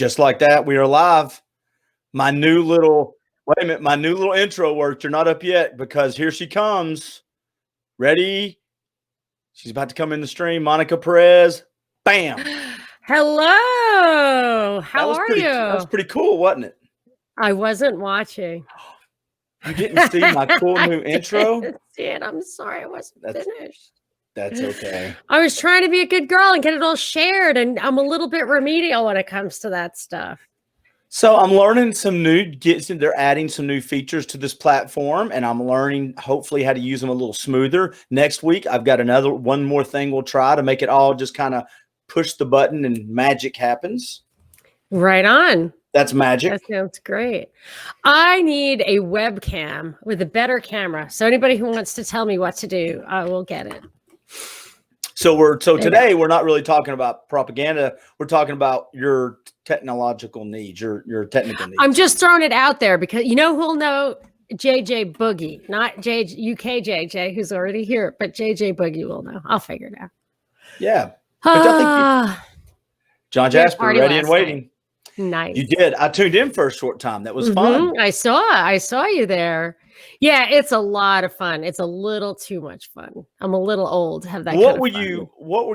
Just like that, we are live. My new little intro worked. You're not up yet because here she comes. Ready? She's about to come in the stream. Monica Perez. Bam. Hello. How are you? That was pretty cool, wasn't it? I wasn't watching. You didn't see my cool new intro? See it. I'm sorry, I wasn't finished. That's okay. I was trying to be a good girl and get it all shared, and I'm a little bit remedial when it comes to that stuff. So I'm learning they're adding some new features to this platform, and I'm learning hopefully how to use them a little smoother. Next week, I've got one more thing we'll try to make it all just kind of push the button and magic happens. Right on. That's magic. That sounds great. I need a webcam with a better camera. So anybody who wants to tell me what to do, I will get it. So today we're not really talking about propaganda. We're talking about your technological needs, your technical needs. I'm just throwing it out there because you know who'll know JJ Boogie, not UK JJ, who's already here, but JJ Boogie will know. I'll figure it out. Yeah. John Jasper, ready and waiting. Nice. You did. I tuned in for a short time. That was fun. I saw you there. Yeah, it's a lot of fun. It's a little too much fun. I'm a little old to have that. What were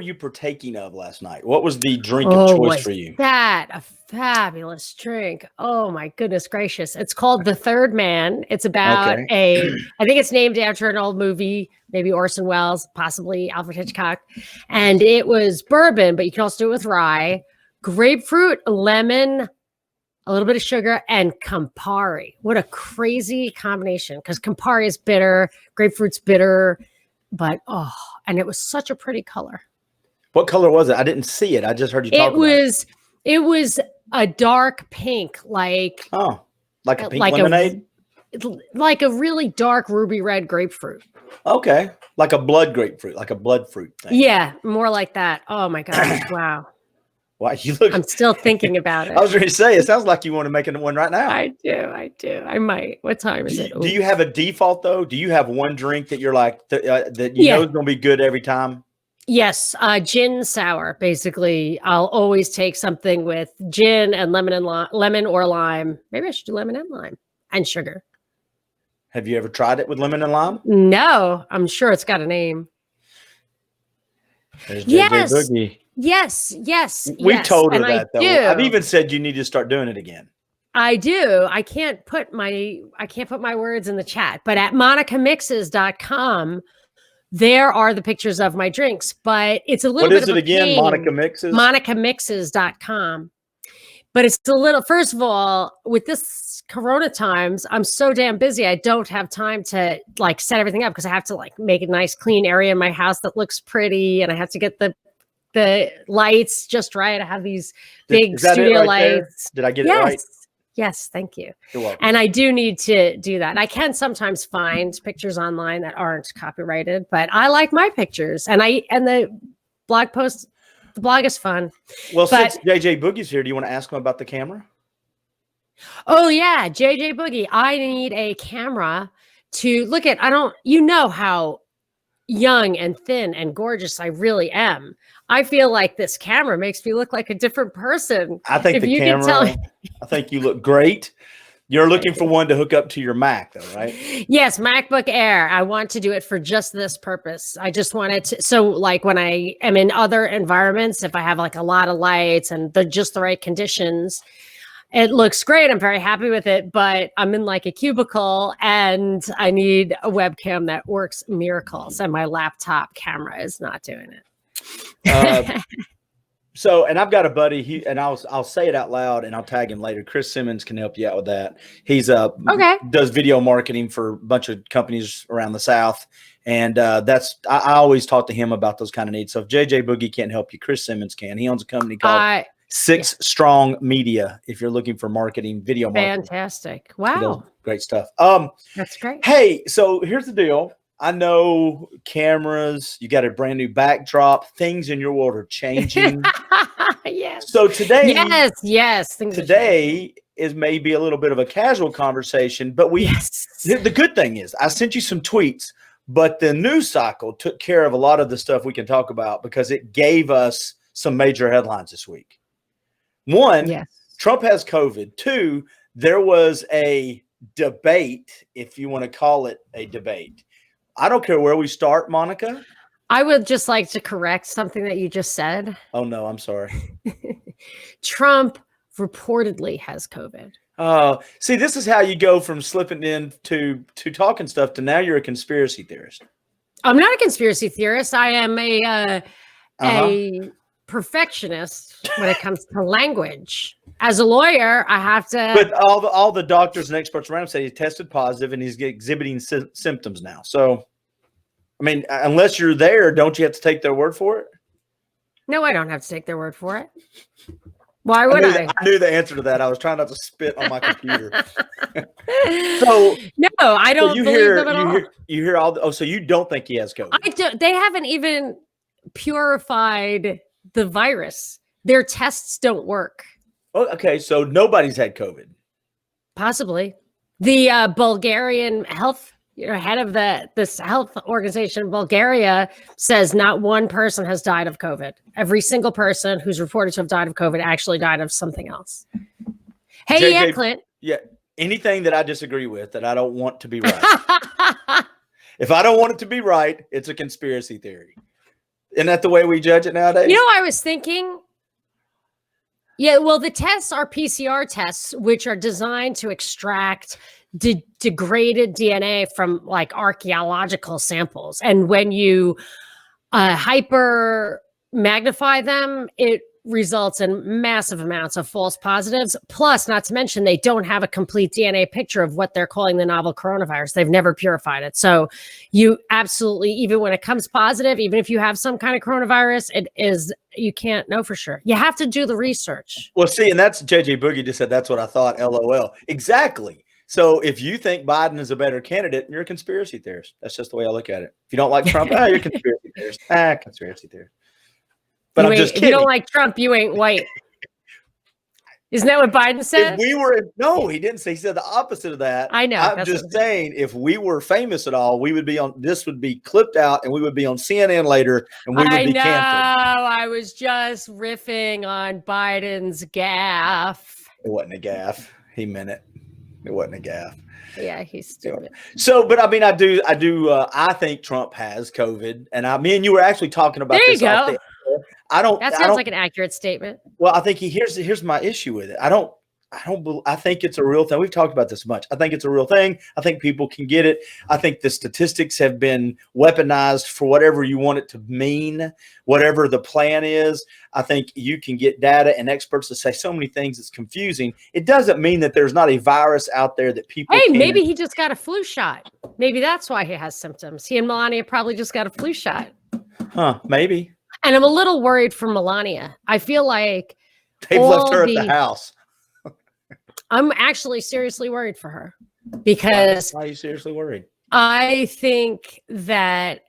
you partaking of last night? What was the drink of choice for you? That a fabulous drink. Oh my goodness gracious. It's called The Third Man. It's about I think it's named after an old movie, maybe Orson Welles, possibly Alfred Hitchcock. And it was bourbon, but you can also do it with rye, grapefruit, lemon, a little bit of sugar, and Campari. What a crazy combination, because Campari is bitter, grapefruit's bitter, but and it was such a pretty color. What color was it? I didn't see it. I just heard you talk about it. It was a dark pink, like a pink lemonade? Like a really dark ruby red grapefruit. Okay. Like a blood grapefruit, like a blood fruit thing. Yeah, more like that. Oh my gosh, wow. Wow, you look. I'm still thinking about it. I was going to say, it sounds like you want to make one right now. I do. I might. What time is it? Do you have a default though? Do you have one drink that you're like that you know is going to be good every time? Yes, gin sour. Basically, I'll always take something with gin and lemon or lime. Maybe I should do lemon and lime and sugar. Have you ever tried it with lemon and lime? No, I'm sure it's got a name. There's JJ Boogie. Yes. We told her that though. Do. I've even said you need to start doing it again. I do. I can't put my words in the chat, but at monicamixes.com, there are the pictures of my drinks, but it's a little bit of a pain. What is it again? Monica Mixes? monicamixes.com. But it's a little, first of all, with this Corona times, I'm so damn busy. I don't have time to like set everything up because I have to like make a nice clean area in my house that looks pretty, and I have to get the lights just right. I have these big studio lights. Did I get it right? Yes, thank you. You're welcome. And I do need to do that. I can sometimes find pictures online that aren't copyrighted, but I like my pictures. And the blog post, the blog is fun. Well, since JJ Boogie's here, do you want to ask him about the camera? Oh yeah, JJ Boogie. I need a camera to look at. You know how young and thin and gorgeous I really am. I feel like this camera makes me look like a different person. I think I think you look great. You're looking for one to hook up to your Mac though, right? Yes, MacBook Air. I want to do it for just this purpose. I just wanted to, so like when I am in other environments, if I have like a lot of lights and just the right conditions, it looks great. I'm very happy with it, but I'm in like a cubicle and I need a webcam that works miracles, and my laptop camera is not doing it. And I've got a buddy, and I'll say it out loud and I'll tag him later. Chris Simmons can help you out with that. He's does video marketing for a bunch of companies around the South. And I always talk to him about those kind of needs. So if JJ Boogie can't help you, Chris Simmons can. He owns a company called Six Strong Media. If you're looking for marketing, video marketing. Fantastic. Wow. Great stuff. That's great. Hey, so here's the deal. I know cameras, you got a brand new backdrop, things in your world are changing. Yes. So today, yes. Today is maybe a little bit of a casual conversation, but the good thing is I sent you some tweets, but the news cycle took care of a lot of the stuff we can talk about because it gave us some major headlines this week. One, Trump has COVID. 2, there was a debate, if you want to call it a debate. I don't care where we start, Monica. I would just like to correct something that you just said. Oh, no, I'm sorry. Trump reportedly has COVID. See, this is how you go from slipping in to talking stuff to now you're a conspiracy theorist. I'm not a conspiracy theorist. I am a perfectionist when it comes to language. As a lawyer, I have to. But all the doctors and experts around him say he tested positive and he's exhibiting symptoms now. So, I mean, unless you're there, don't you have to take their word for it? No, I don't have to take their word for it. Why would I? I knew the answer to that. I was trying not to spit on my computer. So no, I don't believe them at all. You hear all. So you don't think he has COVID? They haven't even purified the virus. Their tests don't work. Oh, okay, so nobody's had COVID. Possibly. The Bulgarian health head of this health organization in Bulgaria says not one person has died of COVID. Every single person who's reported to have died of COVID actually died of something else. Hey, JJ, yeah, Clint. Yeah, anything that I disagree with that I don't want to be right. If I don't want it to be right, it's a conspiracy theory. Isn't that the way we judge it nowadays? You know, I was thinking, yeah, well, the tests are PCR tests, which are designed to extract degraded DNA from like archaeological samples. And when you hyper magnify them, it results in massive amounts of false positives. Plus, not to mention, they don't have a complete DNA picture of what they're calling the novel coronavirus. They've never purified it. So you absolutely, even when it comes positive, even if you have some kind of coronavirus, you can't know for sure. You have to do the research. Well, see, and that's JJ Boogie just said, that's what I thought, LOL. Exactly. So if you think Biden is a better candidate, you're a conspiracy theorist. That's just the way I look at it. If you don't like Trump, you're a conspiracy theorist. Conspiracy theorist. But I'm just kidding. If you don't like Trump, you ain't white. Isn't that what Biden said? No, he didn't say. He said the opposite of that. I know. I'm just saying, if we were famous at all, we would be on. This would be clipped out, and we would be on CNN later, and we would be canceled. I was just riffing on Biden's gaffe. It wasn't a gaffe. He meant it. It wasn't a gaffe. Yeah, he's stupid. So, but I mean, I think Trump has COVID, and me and you were actually talking about this. There you go. That sounds like an accurate statement. Well, I think here's my issue with it. I think it's a real thing. We've talked about this much. I think it's a real thing. I think people can get it. I think the statistics have been weaponized for whatever you want it to mean, whatever the plan is. I think you can get data and experts to say so many things. It's confusing. It doesn't mean that there's not a virus out there that people. Hey, maybe he just got a flu shot. Maybe that's why he has symptoms. He and Melania probably just got a flu shot. Huh? Maybe. And I'm a little worried for Melania. I feel like they've left her at the house. I'm actually seriously worried for her because. Why are you seriously worried? I think that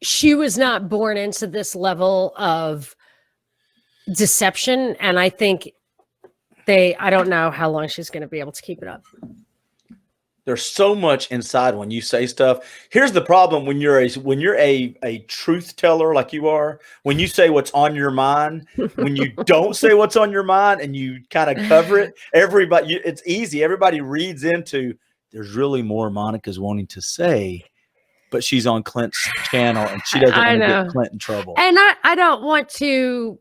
she was not born into this level of deception. And I think I don't know how long she's going to be able to keep it up. There's so much inside when you say stuff. Here's the problem when you're a truth teller like you are, when you say what's on your mind, when you don't say what's on your mind and you kind of cover it, it's easy. Everybody reads into there's really more Monica's wanting to say, but she's on Clint's channel and she doesn't want to get Clint in trouble. And I don't want to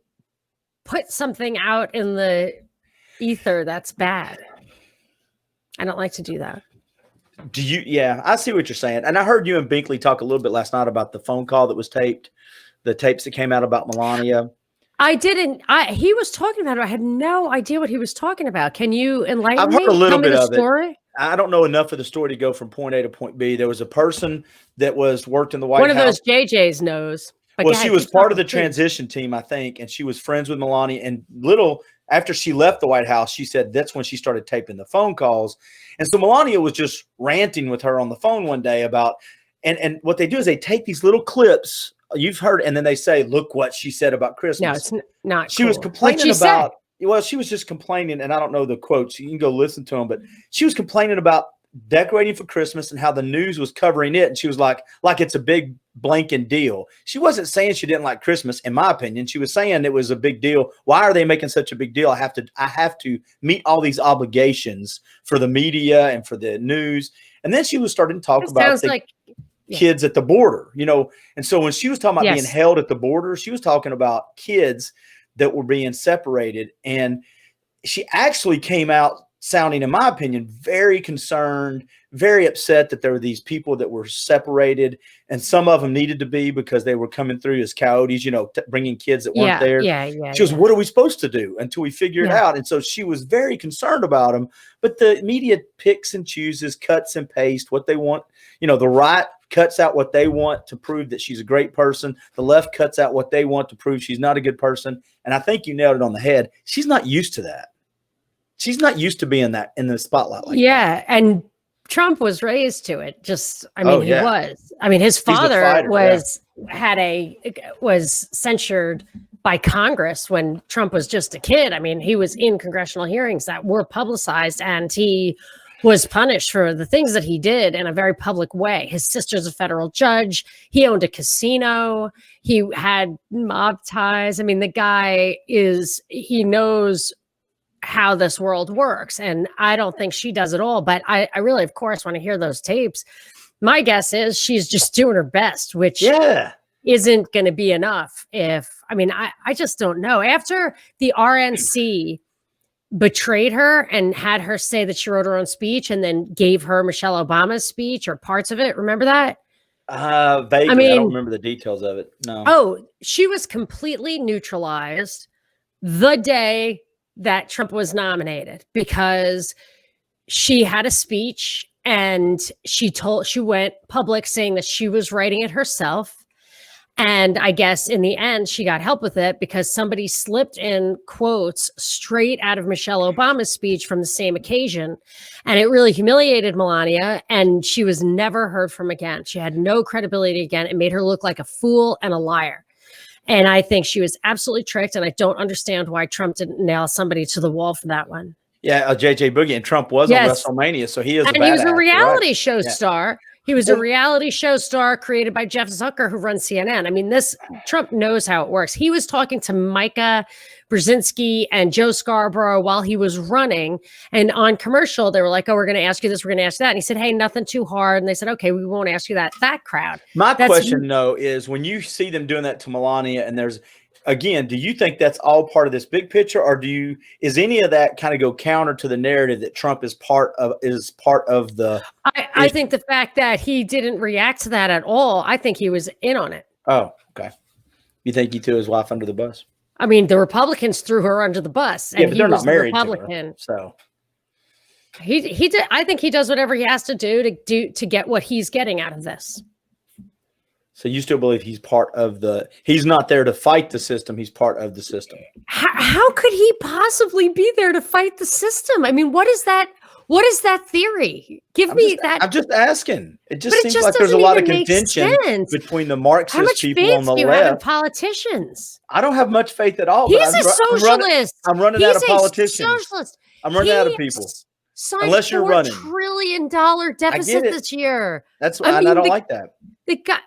put something out in the ether that's bad. I don't like to do that. Yeah, I see what you're saying. And I heard you and Binkley talk a little bit last night about the phone call that was taped, the tapes that came out about Melania. He was talking about it. I had no idea what he was talking about. Can you enlighten me? I've heard a little bit of it. I don't know enough of the story to go from point A to point B. There was a person that worked in the White House. One of those JJ's knows. Well, she was part of the transition team, I think, and she was friends with Melania. And after she left the White House, she said that's when she started taping the phone calls. And so Melania was just ranting with her on the phone one day about, and what they do is they take these little clips you've heard, and then they say, look what she said about Christmas. No, it's not. She was complaining about, well, she was just complaining, and I don't know the quotes. You can go listen to them, but she was complaining about decorating for Christmas and how the news was covering it. And she was like it's a big blanking deal. She wasn't saying she didn't like Christmas, in my opinion. She was saying it was a big deal. Why are they making such a big deal? I have to meet all these obligations for the media and for the news. And then she was starting to talk about kids at the border, you know. And so when she was talking about being held at the border, she was talking about kids that were being separated. And she actually came out sounding, in my opinion, very concerned, very upset that there were these people that were separated, and some of them needed to be because they were coming through as coyotes, you know, bringing kids that weren't there. She goes, what are we supposed to do until we figure it out? And so she was very concerned about them, but the media picks and chooses, cuts and pastes what they want. You know, the right cuts out what they want to prove that she's a great person. The left cuts out what they want to prove she's not a good person. And I think you nailed it on the head. She's not used to that. She's not used to being in the spotlight like that. And Trump was raised to it. Just, I mean, he was. I mean, his father was censured by Congress when Trump was just a kid. I mean, he was in congressional hearings that were publicized, and he was punished for the things that he did in a very public way. His sister's a federal judge. He owned a casino. He had mob ties. I mean, the guy he knows how this world works. And I don't think she does at all. But I really, of course, want to hear those tapes. My guess is she's just doing her best, which isn't going to be enough. I just don't know. After the RNC betrayed her and had her say that she wrote her own speech and then gave her Michelle Obama's speech or parts of it. Remember that? Vaguely. I don't remember the details of it. No. Oh, she was completely neutralized the day that Trump was nominated because she had a speech and she went public saying that she was writing it herself. And I guess in the end, she got help with it because somebody slipped in quotes straight out of Michelle Obama's speech from the same occasion. And it really humiliated Melania, and she was never heard from again. She had no credibility again. It made her look like a fool and a liar. And I think she was absolutely tricked. And I don't understand why Trump didn't nail somebody to the wall for that one. Yeah, JJ Boogie, and Trump was on WrestleMania, so he is. And he was a reality show star. He was a reality show star created by Jeff Zucker, who runs CNN. I mean, Trump knows how it works. He was talking to Micah Brzezinski and Joe Scarborough while he was running. And on commercial, they were like, oh, we're going to ask you this, we're going to ask you that. And he said, hey, nothing too hard. And they said, okay, we won't ask you that. That crowd. My question, though, is when you see them doing that to Melania, and again, do you think that's all part of this big picture, or is any of that kind of go counter to the narrative that Trump is part of the? I think the fact that he didn't react to that at all, I think he was in on it. Oh, okay. You think he threw his wife under the bus? I mean, the Republicans threw her under the bus, and but they're not married Republican. To her, so he did. I think he does whatever he has to do to get what he's getting out of this. So you still believe he's part of he's not there to fight the system. He's part of the system. How could he possibly be there to fight the system? I mean, what is that? What is that theory? I'm just asking. It just seems like there's a lot of contention between the Marxist people on the left. How much faith do you have in politicians? I don't have much faith at all. He's a socialist. I'm running out of politicians. Socialist. I'm running out of people. Unless you're running. $4 trillion deficit this year. That's why I don't like that. The guy.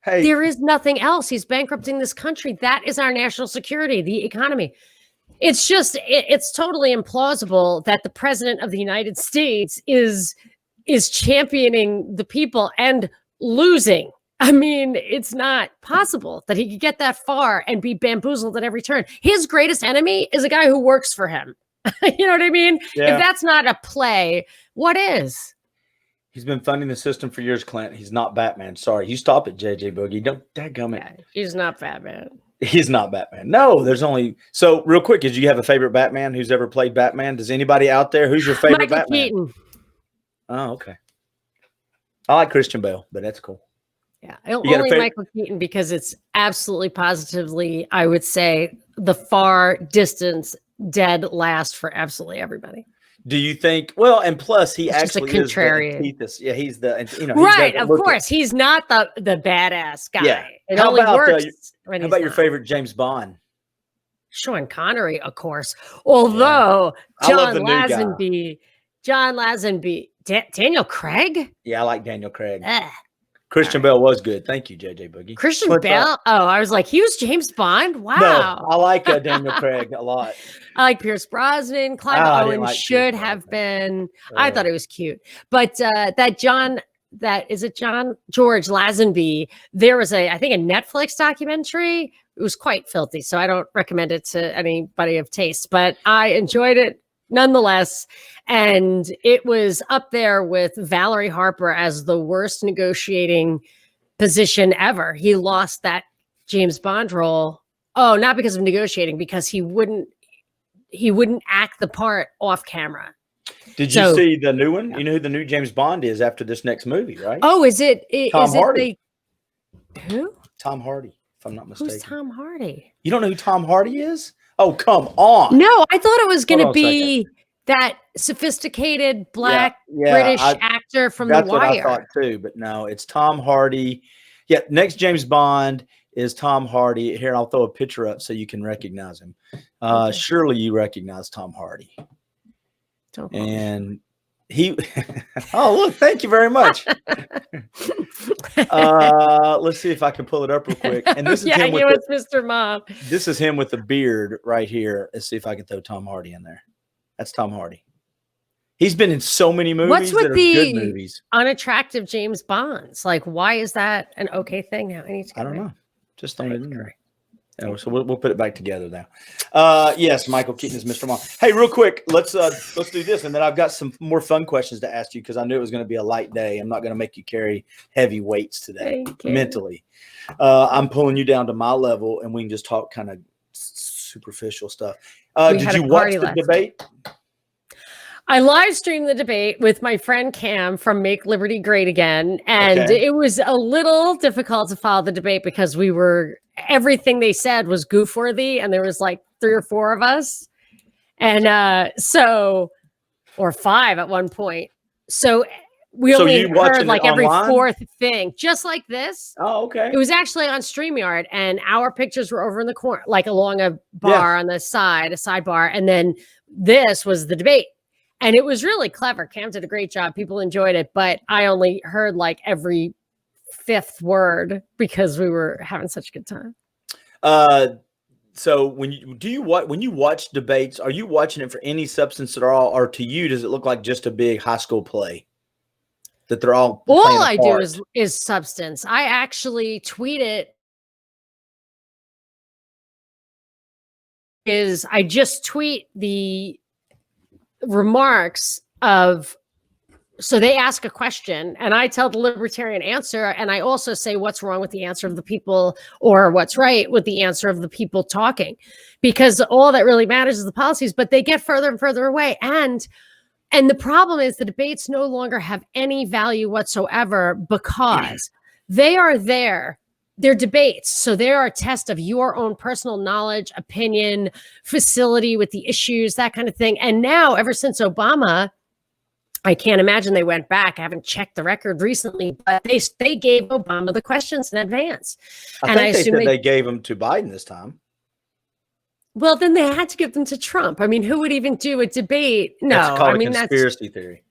Hey. There is nothing else. He's bankrupting this country. That is our national security, the economy. It's just, it's totally implausible that the president of the United States is championing the people and losing. I mean, it's not possible that he could get that far and be bamboozled at every turn. His greatest enemy is a guy who works for him. You know what I mean? Yeah. If that's not a play, what is? He's been funding the system for years, Clint. He's not Batman. Sorry. You stop it, JJ Boogie. Don't dadgummit. Yeah, he's not Batman. He's not Batman. No, there's only – so real quick, did you have a favorite Batman who's ever played Batman? Does anybody out there – who's your favorite Michael Batman? Keaton. Oh, okay. I like Christian Bale, but that's cool. Yeah, only Michael Keaton because it's absolutely positively, I would say, the far distance dead last for absolutely everybody. Do you think? Well, and plus, he actually is the antithesis. Yeah, he's the right. Of course, he's not the badass guy. Yeah. It only works. How about your favorite James Bond? Sean Connery, of course. Although John Lazenby Daniel Craig? Yeah, I like Daniel Craig. Ugh. Christian Bale was good. Thank you, JJ Boogie. Christian Bale? Oh, I was like, he was James Bond? Wow. No, I like Daniel Craig a lot. I like Pierce Brosnan. Clive Owen like should have been. I thought it was cute. But John George Lazenby, there was I think a Netflix documentary. It was quite filthy, so I don't recommend it to anybody of taste, but I enjoyed it nonetheless. And it was up there with Valerie Harper as the worst negotiating position ever. He lost that James Bond role. Oh, not because of negotiating, because he wouldn't act the part off camera. Did you see the new one? You know who the new James Bond is after this next movie, right? Oh, is it Tom Hardy? Who? Tom Hardy, if I'm not mistaken. Who's Tom Hardy? You don't know who Tom Hardy is? Oh, come on. No, I thought it was going to be that sophisticated black British actor from The Wire. That's what I thought too, but no, it's Tom Hardy. Yeah, next James Bond is Tom Hardy. Here, I'll throw a picture up so you can recognize him. Surely you recognize Tom Hardy. And he, oh, look, thank you very much. Let's see if I can pull it up real quick. And this is him with Mr. Mom. This is him with the beard right here. Let's see if I can throw Tom Hardy in there. That's Tom Hardy. He's been in so many movies. What's with the good movies. Unattractive James Bonds? Like, why is that an okay thing now? I don't know. Just throwing it in there. Yeah, so we'll put it back together now. Yes, Michael Keaton is Mr. Mom. Hey, real quick, let's do this, and then I've got some more fun questions to ask you because I knew it was going to be a light day. I'm not going to make you carry heavy weights today mentally. I'm pulling you down to my level, and we can just talk kind of superficial stuff. Did you watch the debate? I live streamed the debate with my friend Cam from Make Liberty Great Again. And it was a little difficult to follow the debate because everything they said was goof worthy. And there was like 3 or 4 of us. And or 5 at one point. So we only heard like every online? 4th thing, just like this. Oh, okay. It was actually on StreamYard and our pictures were over in the corner, like along a bar on the side, a sidebar. And then this was the debate. And it was really clever. Cam did a great job. People enjoyed it, but I only heard like every 5th word because we were having such a good time. So when you watch debates, are you watching it for any substance at all, or to you does it look like just a big high school play that they're all I do is substance. I actually tweet it. I just tweet the remarks of, so they ask a question and I tell the libertarian answer, and I also say what's wrong with the answer of the people or what's right with the answer of the people talking, because all that really matters is the policies, but they get further and further away. And the problem is the debates no longer have any value whatsoever because they are there. They're debates. So they're a test of your own personal knowledge, opinion, facility with the issues, that kind of thing. And now, ever since Obama, I can't imagine they went back. I haven't checked the record recently, but they gave Obama the questions in advance. I think they said they gave them to Biden this time. Well, then they had to give them to Trump. I mean, who would even do a debate? No, that's called a conspiracy theory.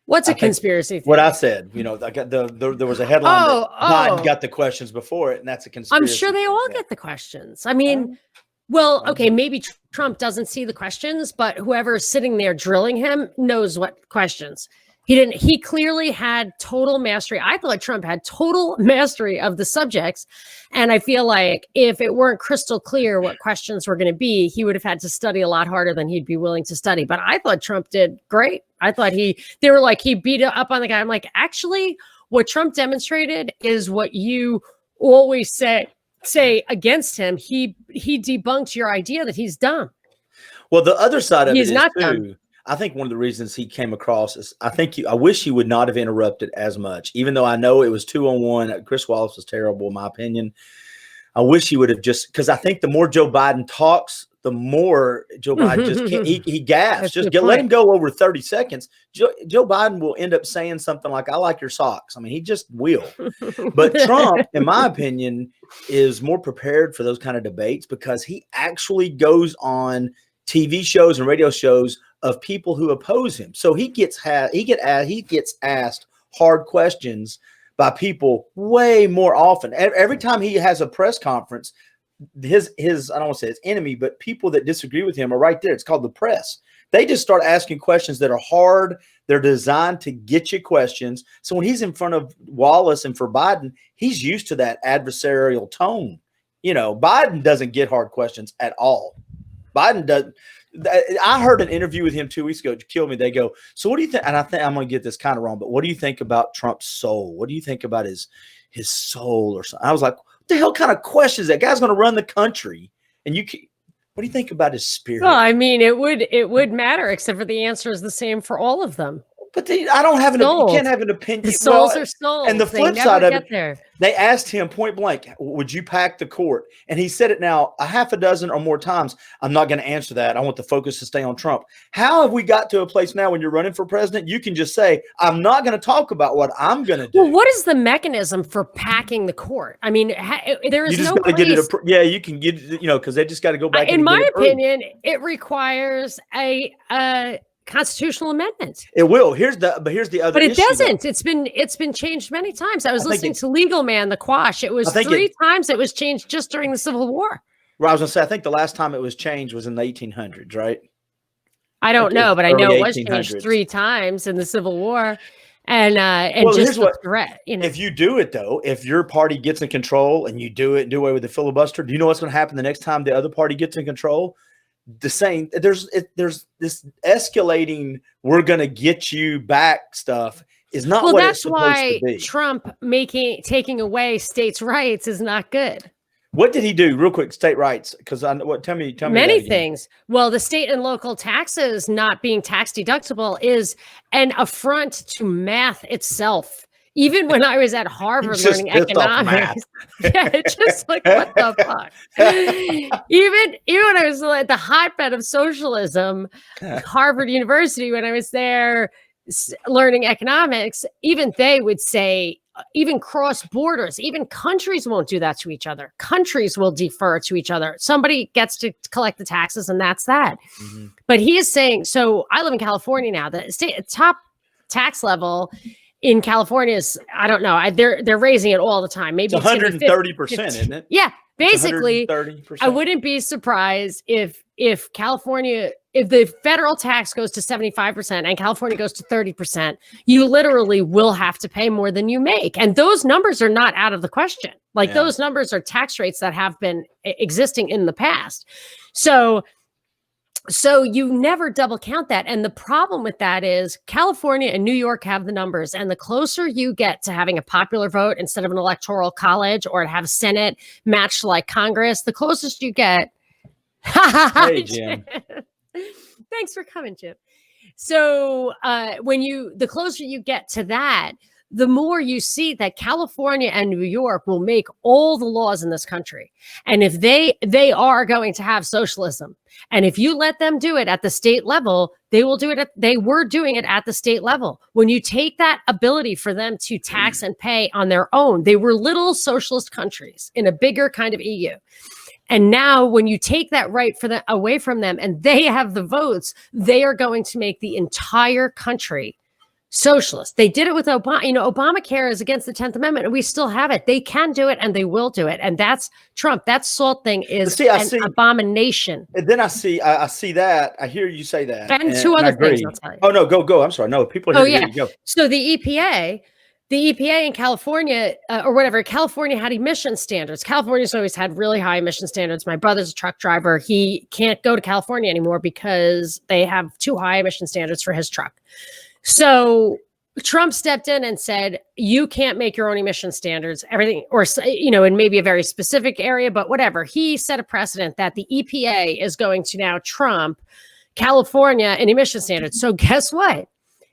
What's a conspiracy theory? What I said, I got there was a headline that Biden got the questions before it, and that's a conspiracy. I'm sure they all get the questions. I mean, well, okay, maybe Trump doesn't see the questions, but whoever is sitting there drilling him knows what questions. He clearly had total mastery. I thought Trump had total mastery of the subjects. And I feel like if it weren't crystal clear what questions were going to be, he would have had to study a lot harder than he'd be willing to study. But I thought Trump did great. I thought they were like, he beat up on the guy. I'm like, actually, what Trump demonstrated is what you always say against him. He debunked your idea that he's dumb. Well, the other side of it is not too, dumb. I think one of the reasons he came across is I wish he would not have interrupted as much, even though I know it was 2-on-1. Chris Wallace was terrible, in my opinion. I wish he would have because I think the more Joe Biden talks, the more Joe Biden just can't, he gasps. Let him go over 30 seconds. Joe Biden will end up saying something like, "I like your socks." I mean, he just will. But Trump, in my opinion, is more prepared for those kind of debates because he actually goes on TV shows and radio shows of people who oppose him. So he gets asked hard questions by people way more often. Every time he has a press conference, his I don't want to say his enemy, but people that disagree with him are right there. It's called the press. They just start asking questions that are hard. They're designed to get you questions. So when he's in front of Wallace and for Biden, he's used to that adversarial tone. You know, Biden doesn't get hard questions at all. Biden doesn't. I heard an interview with him 2 weeks ago. To kill me. They go, so what do you think? And I think I'm going to get this kind of wrong, but what do you think about Trump's soul? What do you think about his soul or something? I was like, what the hell kind of questions? That guy's going to run the country. And what do you think about his spirit? Well, I mean, it would matter, except for the answer is the same for all of them. But I don't have you can't have an opinion. The souls are souls. And the flip side of it, they asked him point blank, would you pack the court? And he said it now a half a dozen or more times. I'm not going to answer that. I want the focus to stay on Trump. How have we got to a place now when you're running for president, you can just say, I'm not going to talk about what I'm going to do. Well, what is the mechanism for packing the court? I mean, there is no place. You can get it, because they just got to go back. In my opinion, it requires a constitutional amendment. It will. Here's the other. But it doesn't. It's been changed many times. I was listening to Legal Man, the Quash. It was 3 times it was changed just during the Civil War. Well, I was going to say, I think the last time it was changed was in the 1800s, right? I don't know, but I know it was changed 3 times in the Civil War. And just the threat. If you do it though, if your party gets in control and you do it and do away with the filibuster, do you know what's going to happen the next time the other party gets in control? The same. There's this escalating. We're going to get you back stuff is not what it's supposed to be. That's why Trump taking away states' rights is not good. What did he do, real quick? State rights, because tell me many things. Well, the state and local taxes not being tax deductible is an affront to math itself. Even when I was at Harvard learning economics, it's just like, what the fuck? Even when I was at the hotbed of socialism, Harvard University, when I was there learning economics, even they would say, even cross borders, even countries won't do that to each other. Countries will defer to each other. Somebody gets to collect the taxes, and that's that. Mm-hmm. But he is saying, so I live in California now. The top tax level in California is, I don't know, they're raising it all the time. Maybe it's 130%, isn't it? Yeah, basically, 130%. I wouldn't be surprised if California, if the federal tax goes to 75% and California goes to 30%, you literally will have to pay more than you make. And those numbers are not out of the question. Those numbers are tax rates that have been existing in the past. So you never double count that. And the problem with that is California and New York have the numbers. And the closer you get to having a popular vote instead of an electoral college, or to have Senate matched like Congress, the closest you get. Hey, Jim. Thanks for coming, Jim. So the closer you get to that, the more you see that California and New York will make all the laws in this country. And if they are going to have socialism, and if you let them do it at the state level, they will do it. They were doing it at the state level. When you take that ability for them to tax and pay on their own, they were little socialist countries in a bigger kind of EU. And now when you take that right away from them and they have the votes, they are going to make the entire country socialist. They did it with Obama. Obamacare is against the 10th Amendment, and we still have it. They can do it, and they will do it. And that's Trump. That SALT thing is an abomination. And then I see that. I hear you say that. And 2 other things, I'll tell you. Oh, no, go. I'm sorry. No, people are here. Go. So the EPA in California, or whatever, California had emission standards. California's always had really high emission standards. My brother's a truck driver. He can't go to California anymore because they have too high emission standards for his truck. So Trump stepped in and said, you can't make your own emission standards, everything, or, in maybe a very specific area, but whatever. He set a precedent that the EPA is going to now trump California in emission standards. So guess what?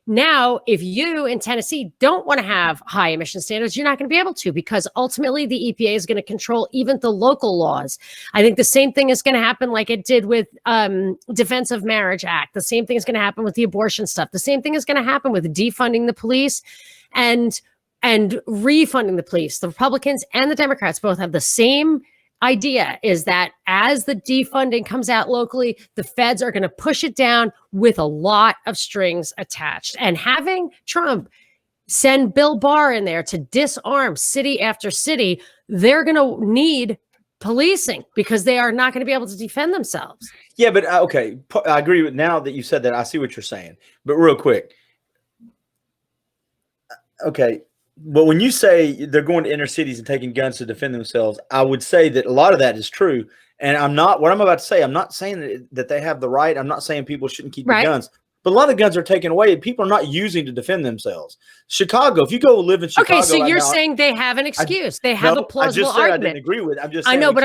Now, if you in Tennessee don't want to have high emission standards, you're not going to be able to, because ultimately the EPA is going to control even the local laws. I think the same thing is going to happen like it did with Defense of Marriage Act. The same thing is going to happen with the abortion stuff. The same thing is going to happen with defunding the police and refunding the police. The Republicans and the Democrats both have the same idea is that as the defunding comes out locally, the feds are going to push it down with a lot of strings attached. And having Trump send Bill Barr in there to disarm city after city, they're going to need policing because they are not going to be able to defend themselves. Yeah, but okay, I agree with, now that you said that, I see what you're saying. But real quick, okay, but when you say they're going to inner cities and taking guns to defend themselves, I would say that a lot of that is true. And I'm not, what I'm about to say, I'm not saying that they have the right. I'm not saying people shouldn't keep the guns. But a lot of guns are taken away. People are not using to defend themselves. Chicago, if you go live in Chicago, okay, so you're saying they have an excuse. They have a plausible argument. I didn't agree with it. I'm just saying, I know, but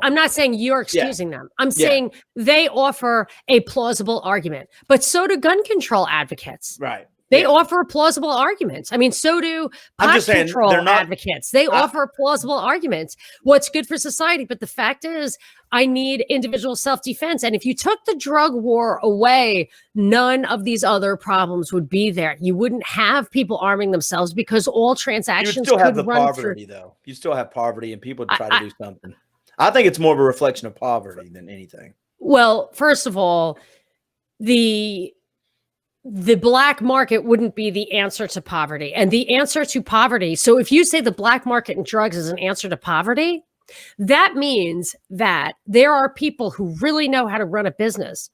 I'm not saying you're excusing them. I'm saying they offer a plausible argument. But so do gun control advocates. Right. They offer plausible arguments. I mean, so do pot control advocates. They offer plausible arguments. What's good for society? But the fact is, I need individual self-defense. And if you took the drug war away, none of these other problems would be there. You wouldn't have people arming themselves because all transactions you still have the run poverty, though. You still have poverty, and people try to do something. I think it's more of a reflection of poverty than anything. Well, first of all, the black market wouldn't be the answer to poverty. And the answer to poverty, so if you say the black market and drugs is an answer to poverty, that means that there are people who really know how to run a business.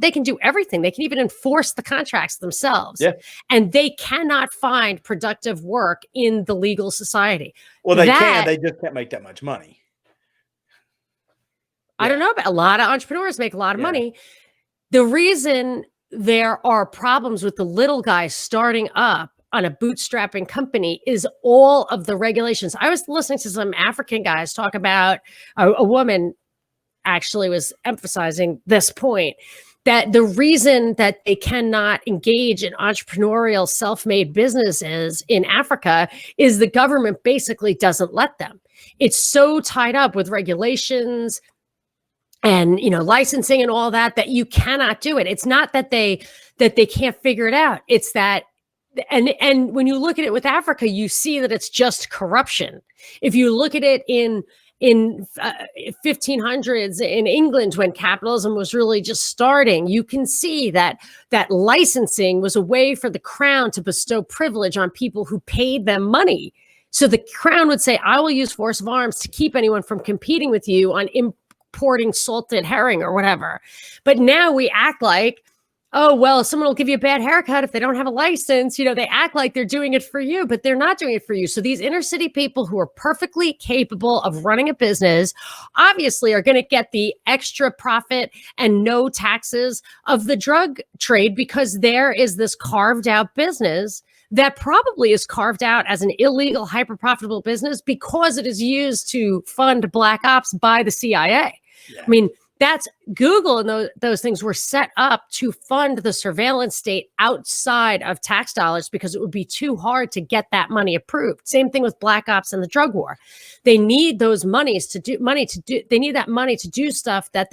They can do everything. They can even enforce the contracts themselves. Yeah. And they cannot find productive work in the legal society. Well, they can. They just can't make that much money. I don't know, but a lot of entrepreneurs make a lot of money. The reason there are problems with the little guys starting up on a bootstrapping company is all of the regulations. I was listening to some African guys talk about a woman actually was emphasizing this point, that the reason that they cannot engage in entrepreneurial self-made businesses in Africa is the government basically doesn't let them. It's so tied up with regulations and, you know, licensing and all that, that you cannot do it. It's not that they can't figure it out. It's that, and when you look at it with Africa, you see that it's just corruption. If you look at it in 1500s in England, when capitalism was really just starting, you can see that licensing was a way for the crown to bestow privilege on people who paid them money. So the crown would say, I will use force of arms to keep anyone from competing with you on importing salted herring or whatever. But now we act like, oh, well, someone will give you a bad haircut if they don't have a license. You know, they act like they're doing it for you, but they're not doing it for you. So these inner city people who are perfectly capable of running a business obviously are going to get the extra profit and no taxes of the drug trade, because there is this carved out business that probably is carved out as an illegal, hyper profitable business because it is used to fund black ops by the CIA. Yeah. I mean, that's Google, and those things were set up to fund the surveillance state outside of tax dollars because it would be too hard to get that money approved. Same thing with black ops and the drug war. They need those monies they need that money to do stuff that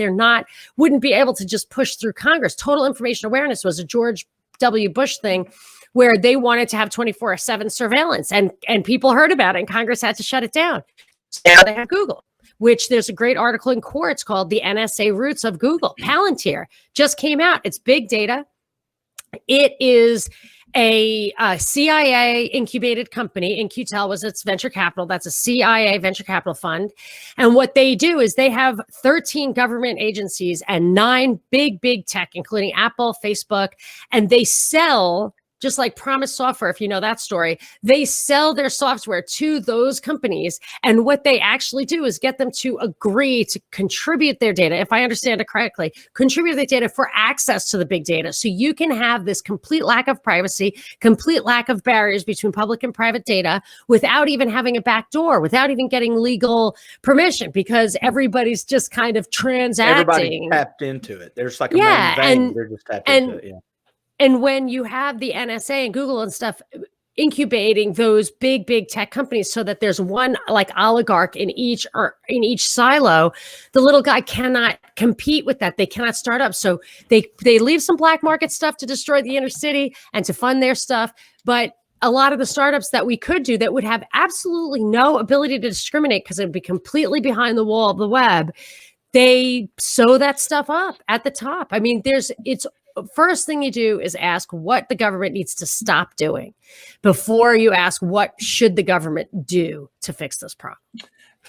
wouldn't be able to just push through Congress. Total information awareness was a George W. Bush thing where they wanted to have 24/7 surveillance, and people heard about it and Congress had to shut it down. So now they have Google, which there's a great article in Quartz called The NSA Roots of Google. Palantir just came out. It's big data. It is a CIA incubated company. InQtel was its venture capital. That's a CIA venture capital fund. And what they do is they have 13 government agencies and 9 big tech, including Apple, Facebook, and they sell, just like Promise Software, if you know that story, they sell their software to those companies. And what they actually do is get them to agree to contribute their data, if I understand it correctly, contribute their data for access to the big data. So you can have this complete lack of privacy, complete lack of barriers between public and private data without even having a back door, without even getting legal permission, because everybody's just kind of transacting. Everybody tapped into it. There's like a main vein. They're just tapped into it. Yeah. And when you have the NSA and Google and stuff incubating those big tech companies so that there's one like oligarch in each silo, the little guy cannot compete with that. They cannot start up. So they leave some black market stuff to destroy the inner city and to fund their stuff. But a lot of the startups that we could do that would have absolutely no ability to discriminate because it would be completely behind the wall of the web. They sew that stuff up at the top. I mean, it's first thing you do is ask what the government needs to stop doing before you ask what should the government do to fix this problem.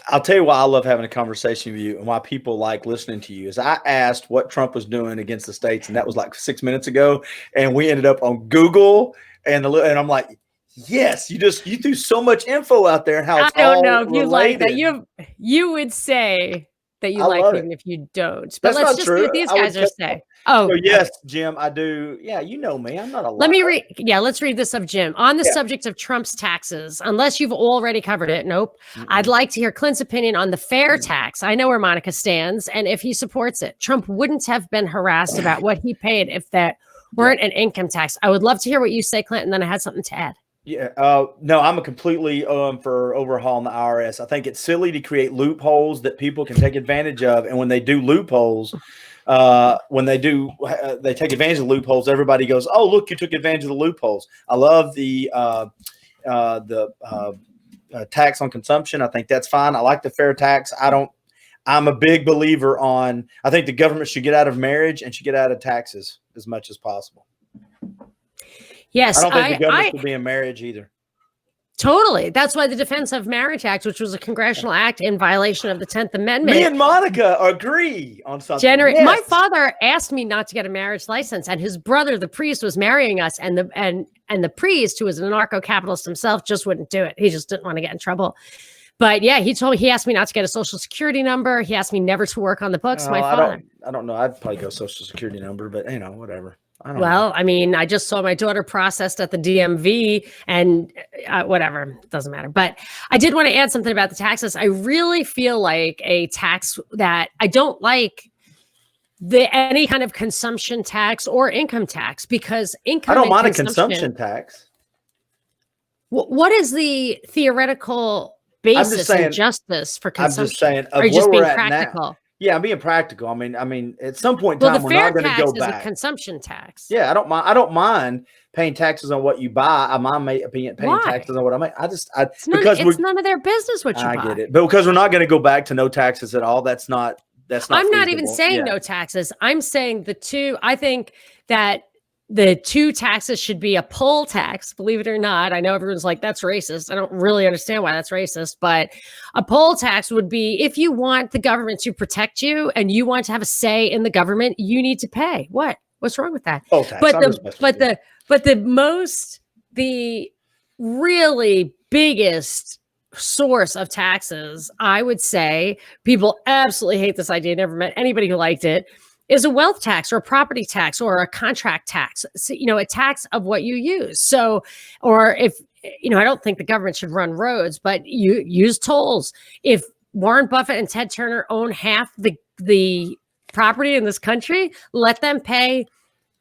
I'll tell you why I love having a conversation with you and why people like listening to you is I asked what Trump was doing against the states, and that was like 6 minutes ago, and we ended up on Google, and I'm like, yes, you threw so much info out there. And how it's I don't know if related. You like that. You would say that you like it even if you don't. But let's just see what these guys are saying. Oh, so yes, Jim, I do. Yeah, you know me. I'm not a liar. Let me read. Yeah, let's read this of Jim. On the subject of Trump's taxes, unless you've already covered it. Nope. I'd like to hear Clint's opinion on the fair tax. I know where Monica stands and if he supports it. Trump wouldn't have been harassed about what he paid if that weren't an income tax. I would love to hear what you say, Clint, and then I had something to add. Yeah, no, I'm completely for overhauling the IRS. I think it's silly to create loopholes that people can take advantage of, and when they do loopholes, they take advantage of loopholes. Everybody goes, "Oh, look, you took advantage of the loopholes." I love the tax on consumption. I think that's fine. I like the fair tax. I'm a big believer on. I think the government should get out of marriage and should get out of taxes as much as possible. Yes, I don't think the government should be in marriage either. Totally. That's why the Defense of Marriage Act, which was a congressional act in violation of the 10th Amendment. Me and Monica agree on something. Yes. My father asked me not to get a marriage license, and his brother, the priest, was marrying us, and the priest, who was an anarcho-capitalist himself, just wouldn't do it. He just didn't want to get in trouble. But yeah, he asked me not to get a social security number. He asked me never to work on the books. My father. I don't know. I'd probably go social security number, but whatever. I mean, I just saw my daughter processed at the DMV and whatever, it doesn't matter. But I did want to add something about the taxes. I really feel like a tax that I don't like any kind of consumption tax or income tax, because income. I don't mind a consumption tax. What is the theoretical basis of justice for consumption? I'm just saying, or just being practical? Now. Yeah, I'm being practical. I mean, at some point in time, we're not going to go back. The fair tax is a consumption tax. Yeah, I don't mind paying taxes on what you buy. I mind paying taxes on what I make. It's none of their business what you buy. I get it, but because we're not going to go back to no taxes at all. That's not. I'm not even saying no taxes. I'm saying the two. I think that the two taxes should be a poll tax, believe it or not. I know everyone's like, that's racist. I don't really understand why that's racist, but a poll tax would be, if you want the government to protect you and you want to have a say in the government, you need to pay. What's wrong with that? Poll tax. The really biggest source of taxes, I would say, people absolutely hate this idea. Never met anybody who liked it. Is a wealth tax or a property tax or a contract tax, so, a tax of what you use. So, or if, I don't think the government should run roads, but you use tolls. If Warren Buffett and Ted Turner own half the property in this country, let them pay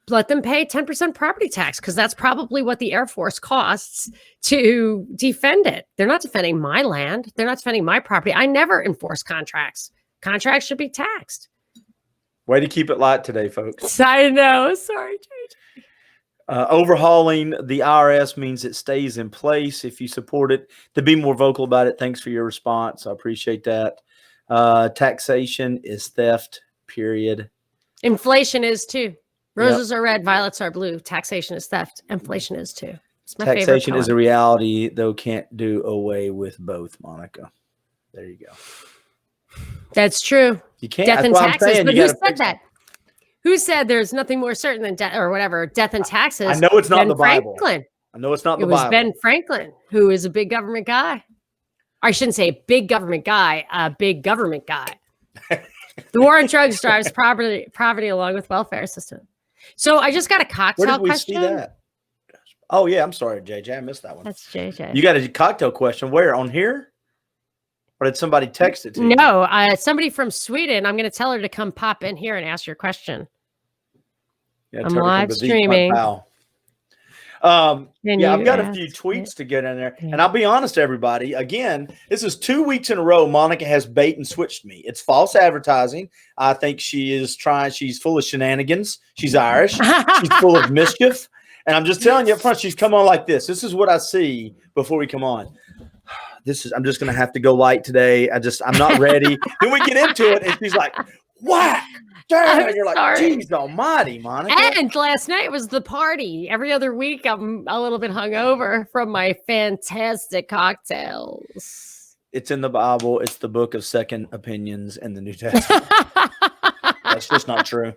10% property tax, because that's probably what the Air Force costs to defend it. They're not defending my land. They're not defending my property. I never enforce contracts. Contracts should be taxed. Way to keep it light today, folks. I know. Sorry, JJ. Overhauling the IRS means it stays in place. If you support it, to be more vocal about it. Thanks for your response. I appreciate that. Taxation is theft, period. Inflation is too. Roses are red, violets are blue. Taxation is theft. Inflation is too. It's my favorite. Taxation is a reality, though can't do away with both, Monica. There you go. That's true. You can't. Death and taxes. But who said that? Who said there's nothing more certain than death or whatever? Death and taxes. I know it's not the Bible. Franklin. I know it's not the Bible. It was Ben Franklin, who is a big government guy. I shouldn't say a big government guy, a big government guy. The war on drugs drives poverty along with welfare system. So I just got a cocktail question. Where did we see that? Oh, yeah. I'm sorry, JJ. I missed that one. That's JJ. You got a cocktail question. Where? On here? Or did somebody text it to you? No, somebody from Sweden. I'm going to tell her to come pop in here and ask your question. Yeah, I'm live streaming. I've got a few tweets to get in there. And I'll be honest, everybody. Again, this is 2 weeks in a row Monica has bait and switched me. It's false advertising. I think she's full of shenanigans. She's Irish. She's full of mischief. And I'm just telling you up front, she's come on like this. This is what I see before we come on. I'm just going to have to go light today. I'm not ready. Then we get into it, and she's like, whack. And you're like, geez almighty, Monica. And last night was the party. Every other week, I'm a little bit hungover from my fantastic cocktails. It's in the Bible. It's the book of second opinions in the New Testament. That's just not true.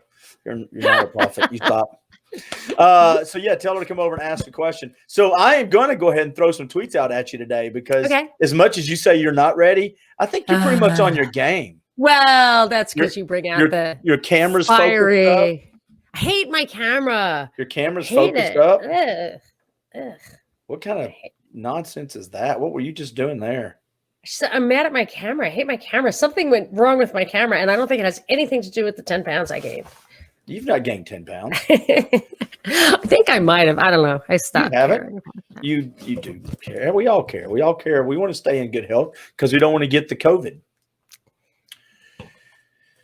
You're not a prophet. You stop. So yeah, tell her to come over and ask a question. So I am going to go ahead and throw some tweets out at you today because as much as you say you're not ready, I think you're pretty much on your game. Well, that's because you bring out your camera's fiery. Focused up. I hate my camera. Your camera's focused up. Ugh. What kind of nonsense is that? What were you just doing there? I'm mad at my camera. I hate my camera. Something went wrong with my camera, and I don't think it has anything to do with the 10 pounds I gained. You've not gained 10 pounds. I think I might have. I don't know. I stopped. You haven't? You do care. We all care. We all care. We want to stay in good health because we don't want to get the COVID.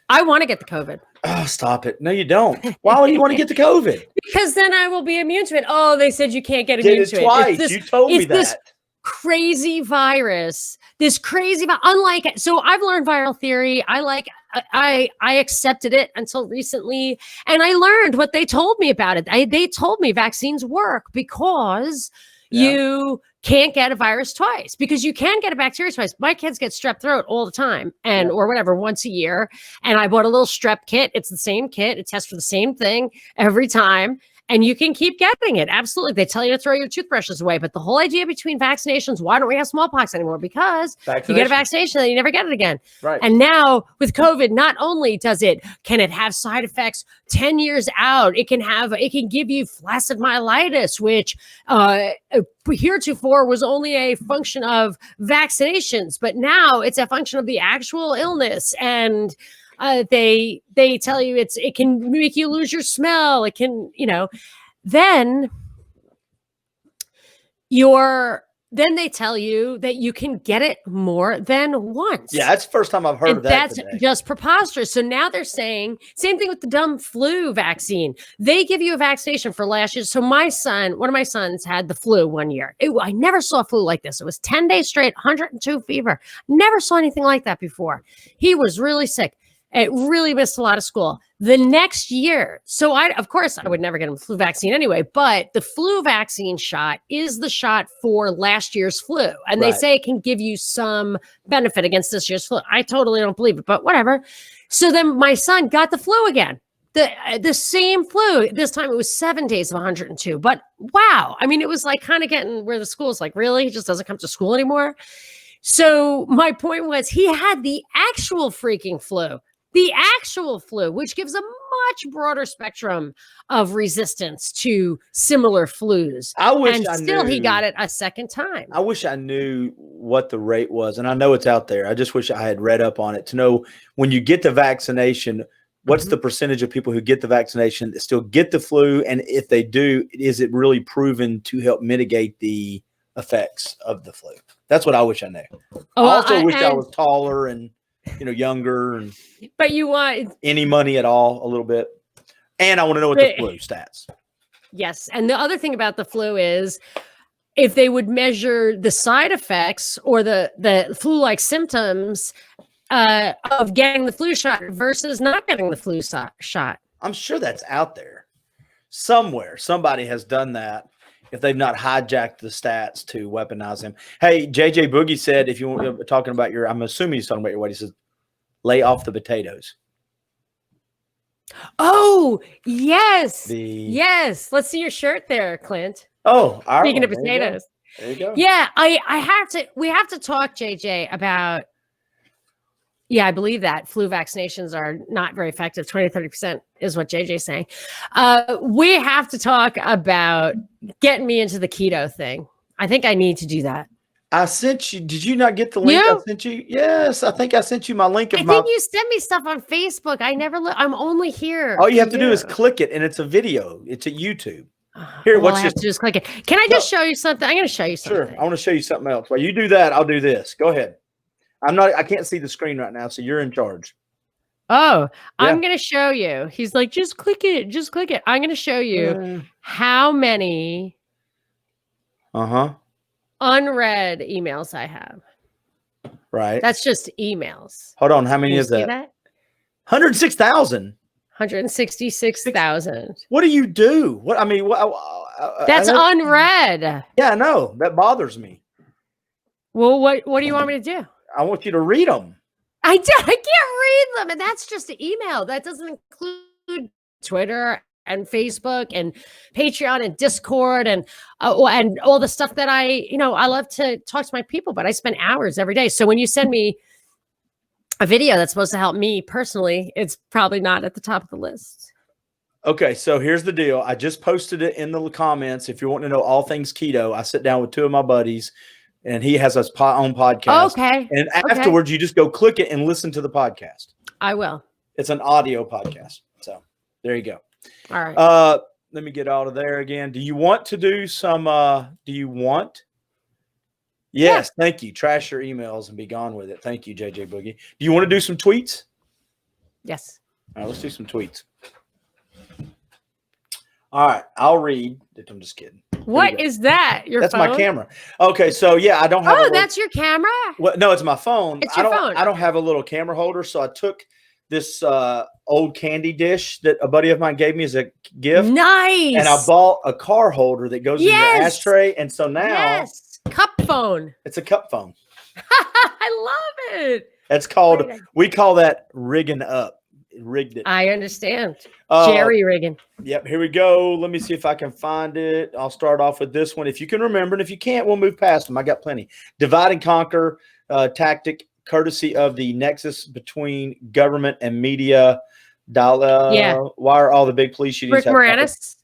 I want to get the COVID. Oh, stop it. No, you don't. Why would you want to get the COVID? Because then I will be immune to it. Oh, they said you can't get immune to it. Twice. You told me that. This crazy virus. So I've learned viral theory. I accepted it until recently. And I learned what they told me about it. They told me vaccines work because you can't get a virus twice, because you can get a bacteria twice. My kids get strep throat all the time or whatever, once a year. And I bought a little strep kit. It's the same kit. It tests for the same thing every time. And you can keep getting it. Absolutely. They tell you to throw your toothbrushes away. But the whole idea between vaccinations, why don't we have smallpox anymore? Because you get a vaccination and you never get it again. Right. And now with COVID, not only can it have side effects 10 years out, it can give you flaccid myelitis, which heretofore was only a function of vaccinations. But now it's a function of the actual illness. And they tell you it can make you lose your smell. It can, then they tell you that you can get it more than once. Yeah, that's the first time I've heard of that. That's today. Just preposterous. So now they're saying same thing with the dumb flu vaccine. They give you a vaccination for last year. So one of my sons had the flu one year. I never saw flu like this. It was 10 days straight, 102 fever. Never saw anything like that before. He was really sick. It really missed a lot of school. The next year, so of course I would never get him a flu vaccine anyway, but the flu vaccine shot is the shot for last year's flu. And they say it can give you some benefit against this year's flu. I totally don't believe it, but whatever. So then my son got the flu again. The same flu. This time it was 7 days of 102. But wow. I mean, it was like kind of getting where the school's like, really? He just doesn't come to school anymore. So my point was he had the actual freaking flu. The actual flu, which gives a much broader spectrum of resistance to similar flus. He got it a second time. I wish I knew what the rate was. And I know it's out there. I just wish I had read up on it to know when you get the vaccination, what's the percentage of people who get the vaccination that still get the flu? And if they do, is it really proven to help mitigate the effects of the flu? That's what I wish I knew. I also wish I was taller and younger, and but you want any money at all a little bit. And I want to know what the flu stats. Yes. And the other thing about the flu is if they would measure the side effects or the flu-like symptoms of getting the flu shot versus not getting the flu shot. I'm sure that's out there somewhere. Somebody has done that. If they've not hijacked the stats to weaponize them. Hey, JJ Boogie said, if you want talking about I'm assuming he's talking about your weight. He says, lay off the potatoes. Oh, yes. Yes. Let's see your shirt there, Clint. Oh, speaking of potatoes. There you go. Yeah, we have to talk, JJ, about, I believe that flu vaccinations are not very effective. 20-30% is what JJ's saying. We have to talk about getting me into the keto thing. I think I need to do that. I sent you. Did you not get the link I sent you? Yes, I think I sent you my link. I think you sent me stuff on Facebook. I never look. I'm only here. All you have to do is click it, and it's a video. It's a YouTube. Here, I have to just click it. Can I just show you something? I'm going to show you something. Sure. I want to show you something else. While you do that, I'll do this. Go ahead. I can't see the screen right now, so you're in charge. Oh, Yeah. I'm going to show you. He's like, just click it. Just click it. I'm going to show you how many unread emails I have. Right. That's just emails. Hold on. How many is that? 106,000. 166,000. What do you do? What I mean, that's unread. Yeah, I know. That bothers me. Well, what do you want me to do? I want you to read them. I can't read them, and that's just an email. That doesn't include Twitter and Facebook and Patreon and Discord and all the stuff that I love to talk to my people, but I spend hours every day. So when you send me a video that's supposed to help me personally, it's probably not at the top of the list. Okay, so here's the deal. I just posted it in the comments. If you want to know all things keto, I sit down with two of my buddies, and he has his own podcast. Okay. And afterwards, you just go click it and listen to the podcast. I will. It's an audio podcast. So there you go. All right. Let me get out of there again. Do you want to do some? Do you want? Yes. Yeah. Thank you. Trash your emails and be gone with it. Thank you, JJ Boogie. Do you want to do some tweets? Yes. All right. Let's do some tweets. All right, I'll read. I'm just kidding. What is that? That's phone? My camera. Okay, so yeah, I don't have. Oh, that's your camera? Well, no, it's my phone. It's your phone. I don't have a little camera holder, so I took this old candy dish that a buddy of mine gave me as a gift. Nice. And I bought a car holder that goes in your ashtray, and so now cup phone. It's a cup phone. I love it. That's called. We call that rigging up. Rigged it. I understand. Jerry rigging. Yep. Here we go. Let me see if I can find it. I'll start off with this one. If you can remember, and if you can't, we'll move past them. I got plenty. Divide and conquer tactic, courtesy of the nexus between government and media. Why are all the big police shootings? Rick Moranis.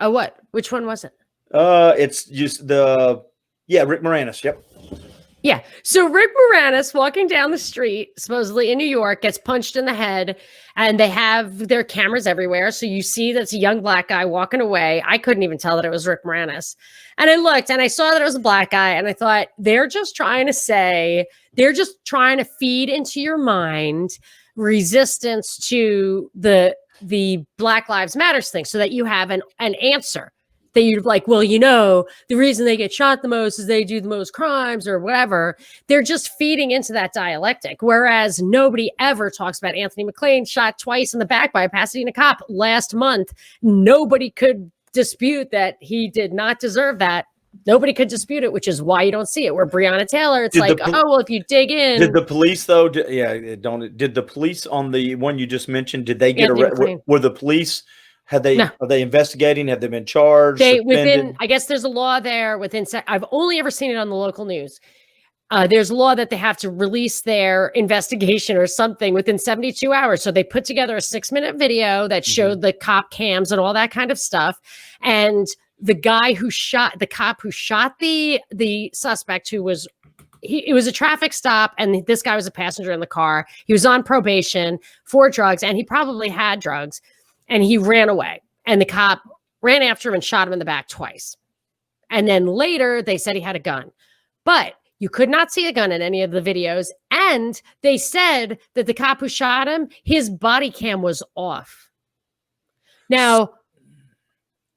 Oh, what? Which one was it? It's just Rick Moranis. Yep. Yeah. So Rick Moranis walking down the street, supposedly in New York, gets punched in the head, and they have their cameras everywhere. So you see that's a young black guy walking away. I couldn't even tell that it was Rick Moranis. And I looked and I saw that it was a black guy. And I thought, they're just trying to feed into your mind resistance to the Black Lives Matters thing so that you have an answer. That you're like, well, the reason they get shot the most is they do the most crimes or whatever. They're just feeding into that dialectic. Whereas nobody ever talks about Anthony McClain shot twice in the back by a Pasadena cop last month. Nobody could dispute that he did not deserve that. Nobody could dispute it, which is why you don't see it. Where Breonna Taylor, it's if you dig in. Did the police though? Did the police on the one you just mentioned? Did they get arrested? Were the police? Are they investigating? Have they been charged? I guess there's a law there I've only ever seen it on the local news. There's a law that they have to release their investigation or something within 72 hours. So they put together a 6-minute video that showed the cop cams and all that kind of stuff. And the cop who shot the suspect, it was a traffic stop, and this guy was a passenger in the car. He was on probation for drugs, and he probably had drugs. And he ran away, and the cop ran after him and shot him in the back twice. And then later they said he had a gun, but you could not see a gun in any of the videos. And they said that the cop who shot him, his body cam was off. Now,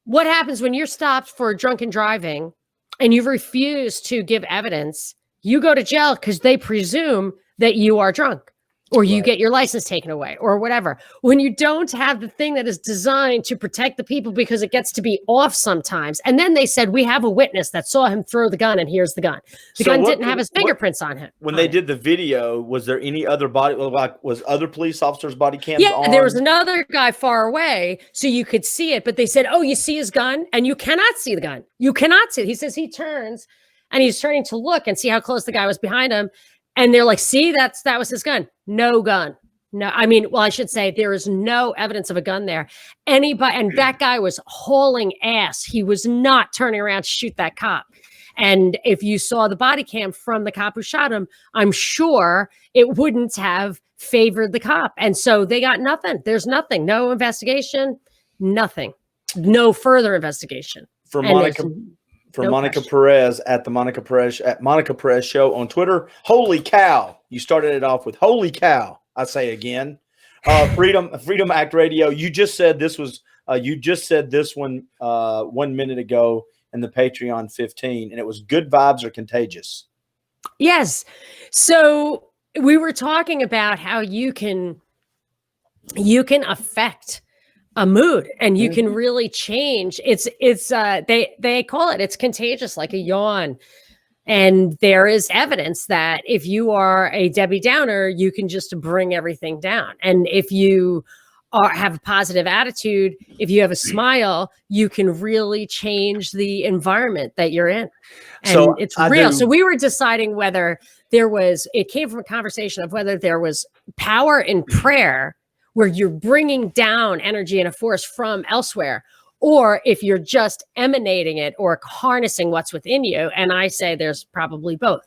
what happens when you're stopped for drunken driving and you refuse to give evidence? You go to jail because they presume that you are drunk. Or you get your license taken away or whatever. When you don't have the thing that is designed to protect the people because it gets to be off sometimes. And then they said, we have a witness that saw him throw the gun, and here's the gun. The gun didn't have his fingerprints on him. When they did the video, was there any other was other police officers' body cams on? Yeah, there was another guy far away, so you could see it. But they said, you see his gun? And you cannot see the gun. You cannot see it. He says he turns, and he's turning to look and see how close the guy was behind him. And they're like, see, that was his gun. No gun. No, I should say there is no evidence of a gun there. And that guy was hauling ass. He was not turning around to shoot that cop. And if you saw the body cam from the cop who shot him, I'm sure it wouldn't have favored the cop. And so they got nothing. There's nothing. No investigation, nothing. No further investigation. For Monica Perez at Monica Perez Show on Twitter. Holy cow. You started it off with holy cow. I say again. Freedom Act Radio. You just said this was. You just said this one 1 minute ago in the Patreon 15, and it was good vibes are contagious. Yes. So we were talking about how you can affect a mood, and you can really change. They call it's contagious, like a yawn. And there is evidence that if you are a Debbie Downer, you can just bring everything down. And if you have a positive attitude, if you have a smile, you can really change the environment that you're in. And so it's real. So we were deciding whether it came from a conversation of whether there was power in prayer, where you're bringing down energy and a force from elsewhere, or if you're just emanating it or harnessing what's within you. And I say there's probably both.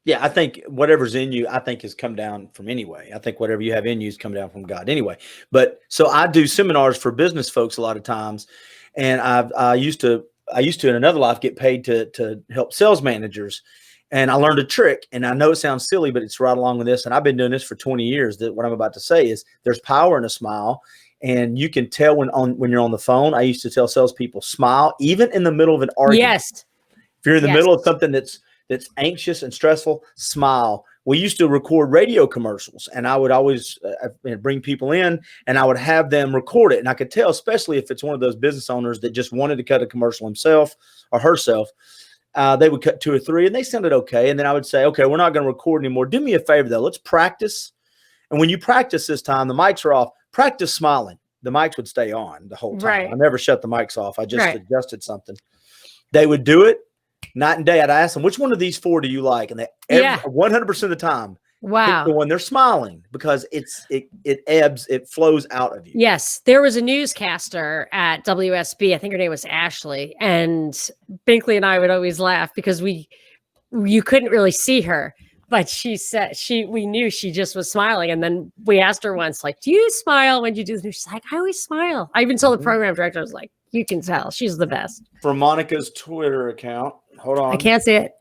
Yeah, I think whatever's in you, I think has come down from anyway. I think whatever you have in you has come down from God anyway. But so I do seminars for business folks a lot of times. And I used to in another life get paid to help sales managers. And I learned a trick, and I know it sounds silly, but it's right along with this. And I've been doing this for 20 years. That what I'm about to say is there's power in a smile. And you can tell when you're on the phone. I used to tell salespeople, smile, even in the middle of an argument. Yes. If you're in the middle of something that's anxious and stressful, smile. We used to record radio commercials, and I would always bring people in, and I would have them record it. And I could tell, especially if it's one of those business owners that just wanted to cut a commercial himself or herself, they would cut 2 or 3, and they sounded okay. And then I would say, okay, we're not going to record anymore. Do me a favor, though. Let's practice. And when you practice this time, the mics are off. Practice smiling. The mics would stay on the whole time. Right. I never shut the mics off. I just adjusted something. They would do it night and day. I'd ask them, which one of these 4 do you like? And they 100% of the time, wow, the one they're smiling, because it ebbs, it flows out of you. Yes, there was a newscaster at WSB. I think her name was Ashley, and Binkley and I would always laugh because you couldn't really see her. But she said we knew she just was smiling. And then we asked her once, like, do you smile when you do this? She's like, I always smile. I even told the program director, I was like, you can tell she's the best. From Monica's Twitter account. Hold on. I can't see it.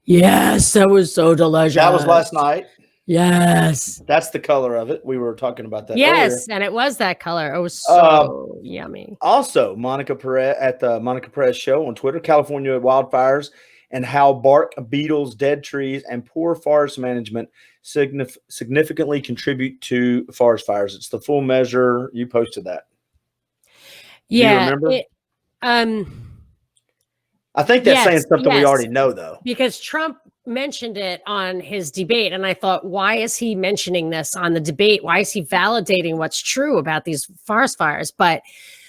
Yes, that was so delicious. That was last night. Yes. That's the color of it. We were talking about that. Yes, earlier. And it was that color. It was so yummy. Also, Monica Perez at the Monica Perez Show on Twitter, California wildfires, and how bark beetles, dead trees, and poor forest management significantly contribute to forest fires. It's the full measure. You posted that. Yeah. Do you remember? I think that's saying something we already know, though. Because Trump mentioned it on his debate, and I thought, why is he mentioning this on the debate? Why is he validating what's true about these forest fires? But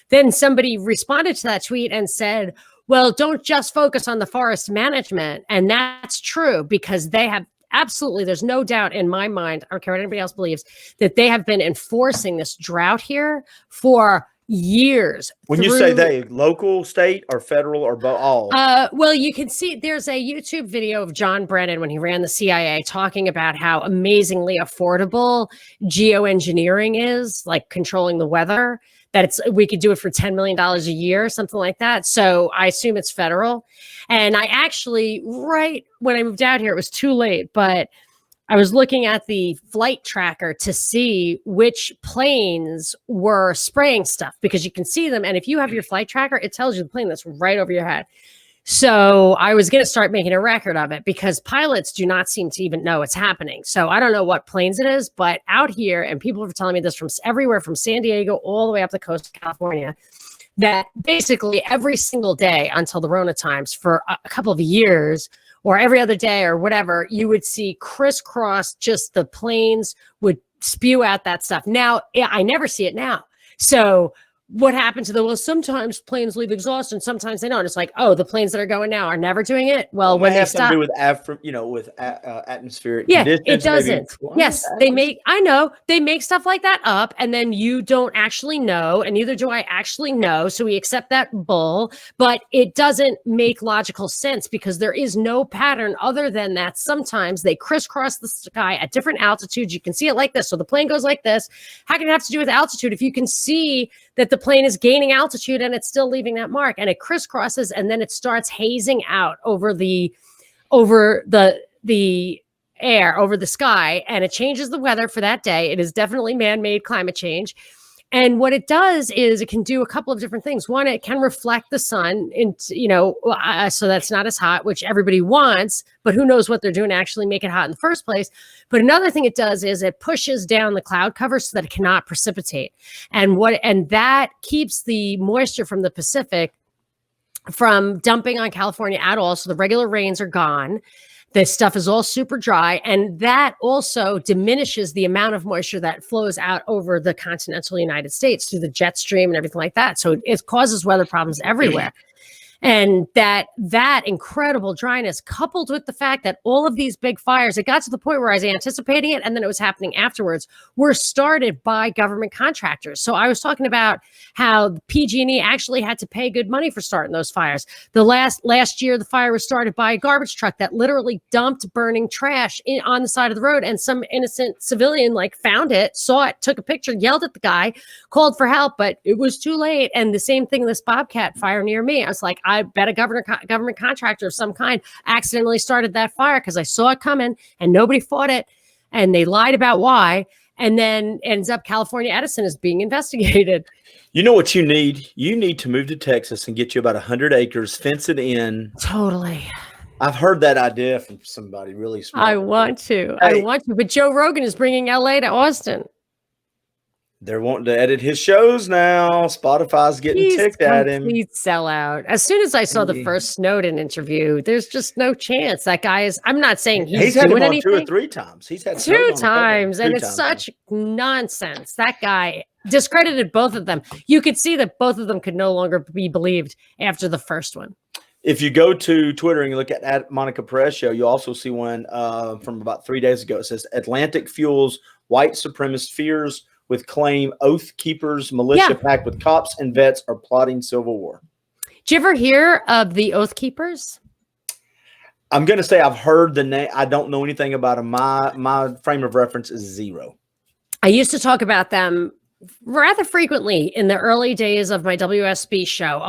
then somebody responded to that tweet and said, well, don't just focus on the forest management. And that's true, because they have absolutely, there's no doubt in my mind, I don't care what anybody else believes, that they have been enforcing this drought here for years. When you say they, local, state, or federal, or all? Well, you can see there's a YouTube video of John Brennan when he ran the CIA talking about how amazingly affordable geoengineering is, like controlling the weather. That we could do it for $10 million a year, something like that. So I assume it's federal. And I actually, right when I moved out here, it was too late, but I was looking at the flight tracker to see which planes were spraying stuff, because you can see them. And if you have your flight tracker, it tells you the plane that's right over your head. So I was going to start making a record of it, because pilots do not seem to even know it's happening. So I don't know what planes it is, but out here, and people are telling me this from everywhere, from San Diego all the way up the coast of California, that basically every single day until the Rona times for a couple of years, or every other day or whatever, you would see crisscross, just the planes would spew out that stuff. Now, I never see it now. So what happened to well, sometimes planes leave exhaust and sometimes they don't. It's like, oh, the planes that are going now are never doing it. Well, when they stop, to do with atmospheric conditions. It doesn't. Yes, they make stuff like that up, and then you don't actually know, and neither do I actually know. So we accept that bull, but it doesn't make logical sense, because there is no pattern other than that sometimes they crisscross the sky at different altitudes. You can see it like this. So the plane goes like this. How can it have to do with altitude if you can see that the plane is gaining altitude and it's still leaving that mark, and it crisscrosses, and then it starts hazing out over the air, over the sky, and it changes the weather for that day. It is definitely man-made climate change. And what it does is it can do a couple of different things. One, it can reflect the sun into, so that's not as hot, which everybody wants, but who knows what they're doing to actually make it hot in the first place. But another thing it does is it pushes down the cloud cover so that it cannot precipitate. And that keeps the moisture from the Pacific from dumping on California at all. So the regular rains are gone. This stuff is all super dry, and that also diminishes the amount of moisture that flows out over the continental United States through the jet stream and everything like that. So it causes weather problems everywhere. And that incredible dryness, coupled with the fact that all of these big fires, it got to the point where I was anticipating it, and then it was happening afterwards, were started by government contractors. So I was talking about how PG&E actually had to pay good money for starting those fires. The last year, the fire was started by a garbage truck that literally dumped burning trash on the side of the road, and some innocent civilian found it, saw it, took a picture, yelled at the guy, called for help, but it was too late. And the same thing, this Bobcat fire near me, I was like, I bet a government contractor of some kind accidentally started that fire because I saw it coming and nobody fought it, and they lied about why, and then ends up California Edison is being investigated. You know what you need? You need to move to Texas and get you about 100 acres, fence it in. Totally. I've heard that idea from somebody really smart. I want to, but Joe Rogan is bringing LA to Austin. They're wanting to edit his shows now. Spotify's getting ticked at him. Complete sellout. As soon as I saw the first Snowden interview, there's just no chance that guy is. I'm not saying he's had doing him on anything. 2 or 3 times. He's had two times, and it's such nonsense. That guy discredited both of them. You could see that both of them could no longer be believed after the first one. If you go to Twitter and you look at Monica Perez show, you also see one from about 3 days ago. It says Atlantic fuels white supremacist fears with claim Oath Keepers militia packed with cops and vets are plotting civil war. Did you ever hear of the Oath Keepers? I'm going to say I've heard the name. I don't know anything about them. My frame of reference is 0. I used to talk about them rather frequently in the early days of my WSB show.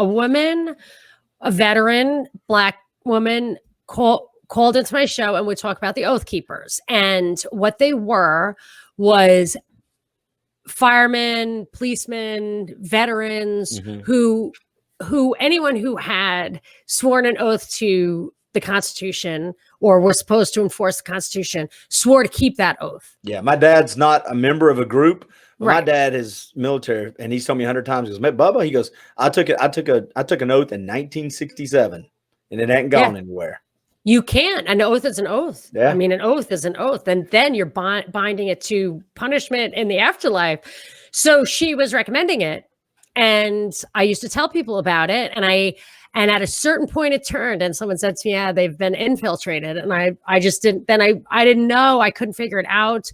A veteran Black woman called into my show and would talk about the Oath Keepers. And what they were was firemen, policemen, veterans, who anyone who had sworn an oath to the Constitution or was supposed to enforce the Constitution swore to keep that oath. Yeah, my dad's not a member of a group. Right. My dad is military, and he's told me 100 times. He goes, Bubba, he goes, I took an oath in 1967, and it hadn't gone anywhere. You can't. An oath is an oath. Yeah. I mean, an oath is an oath. And then you're binding it to punishment in the afterlife. So she was recommending it. And I used to tell people about it. And at a certain point it turned and someone said to me, yeah, they've been infiltrated. And I just didn't, then I didn't know. I couldn't figure it out.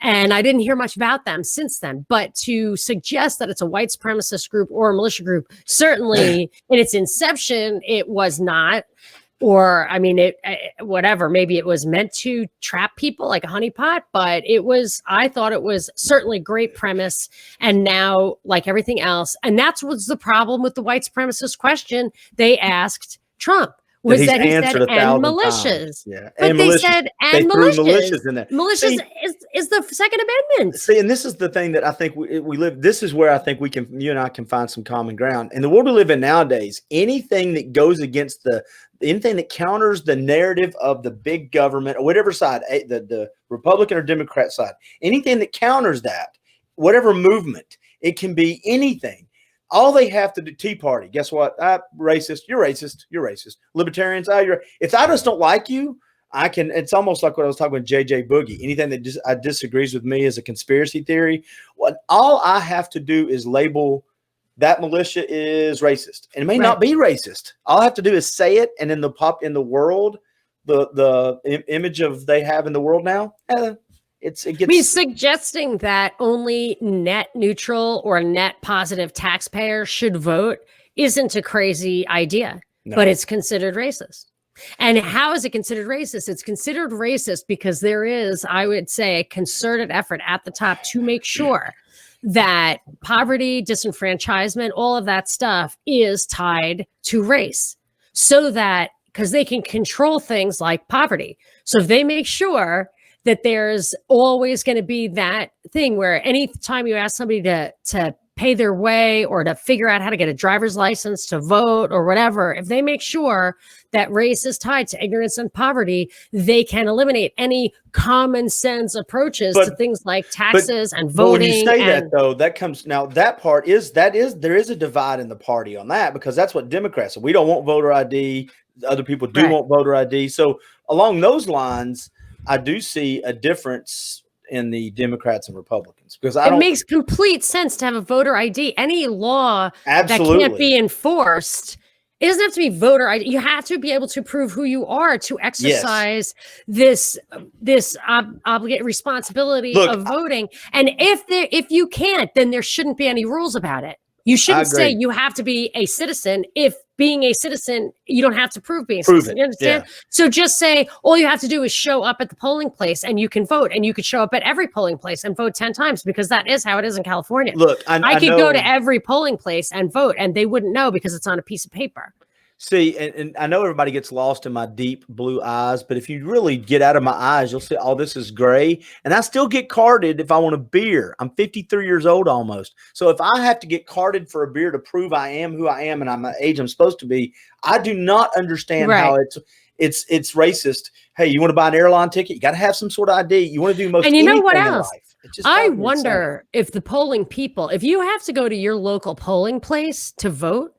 And I didn't hear much about them since then. But to suggest that it's a white supremacist group or a militia group, certainly in its inception, it was not. Or, I mean, whatever, maybe it was meant to trap people like a honeypot, but I thought it was certainly great premise. And now, like everything else, and that's what's the problem with the white supremacist question they asked Trump. Was that he said, and militias. Yeah. But and they militias. said, and militias. In there. Militias is the Second Amendment. See, and this is the thing that I think we live. This is where I think you and I can find some common ground. In the world we live in nowadays, anything that goes against anything that counters the narrative of the big government or whatever side, the Republican or Democrat side, anything that counters that, whatever movement, it can be anything. All they have to do, Tea Party, guess what? Racist, you're racist, you're racist. Libertarians, if I just don't like you, it's almost like what I was talking with JJ Boogie. Anything that disagrees with me is a conspiracy theory. All I have to do is label that militia is racist. And it may not be racist. All I have to do is say it, and then pop in the world, the image of they have in the world now, suggesting that only net neutral or net positive taxpayers should vote isn't a crazy idea, but it's considered racist. And how is it considered racist? It's considered racist because there is, I would say, a concerted effort at the top to make sure that poverty, disenfranchisement, all of that stuff is tied to race, so that because they can control things like poverty. So if they make sure that there's always going to be that thing where anytime you ask somebody to pay their way or to figure out how to get a driver's license to vote or whatever, if they make sure that race is tied to ignorance and poverty, they can eliminate any common sense approaches to things like taxes and voting. But when you say that, though, that comes now. That part is there is a divide in the party on that, because that's what Democrats say. We don't want voter ID. Other people do want voter ID. So along those lines, I do see a difference in the Democrats and Republicans, because it makes complete sense to have a voter ID. Any law absolutely that can't be enforced, it doesn't have to be voter ID. You have to be able to prove who you are to exercise this obligate responsibility of voting. And if you can't, then there shouldn't be any rules about it. You shouldn't say you have to be a citizen if being a citizen, you don't have to prove being a citizen. You understand? Yeah. So just say all you have to do is show up at the polling place and you can vote, and you could show up at every polling place and vote 10 times, because that is how it is in California. Look, I could go to every polling place and vote and they wouldn't know because it's on a piece of paper. See, and I know everybody gets lost in my deep blue eyes, but if you really get out of my eyes, you'll see all this is gray. And I still get carded if I want a beer. I'm 53 years old almost. So if I have to get carded for a beer to prove I am who I am and I'm the age I'm supposed to be, I do not understand how it's racist. Hey, you want to buy an airline ticket? You got to have some sort of ID. You want to do most and you know what anything else? in life. I wonder if the polling people, if you have to go to your local polling place to vote,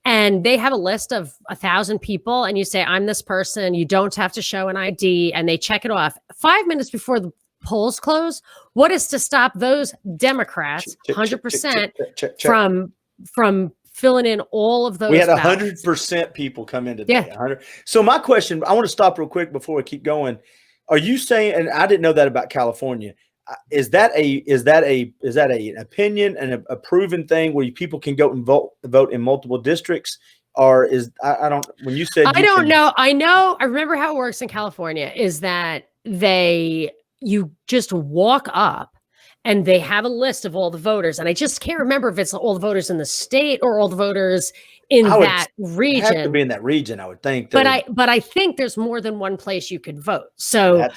and they have a list of 1,000 people, and you say, I'm this person, you don't have to show an ID, and they check it off 5 minutes before the polls close, what is to stop those Democrats 100% from filling in all of those? We had 100% people come in today. 100. So my question, I want to stop real quick before we keep going. Are you saying, and I didn't know that about California, is that an opinion and a proven thing where people can go and vote in multiple districts? Or I don't, when you said, I don't know. I remember how it works in California is that you just walk up and they have a list of all the voters. And I just can't remember if it's all the voters in the state or all the voters in that region. It have to be in that region, I would think. But I think there's more than one place you could vote. So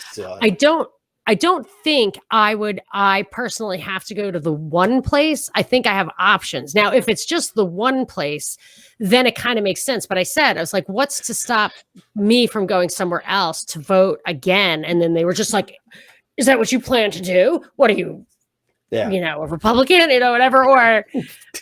I don't think I personally have to go to the one place. I think I have options. Now, if it's just the one place, then it kind of makes sense. But I was like, what's to stop me from going somewhere else to vote again? And then they were just like, is that what you plan to do? What are you, a Republican, whatever, or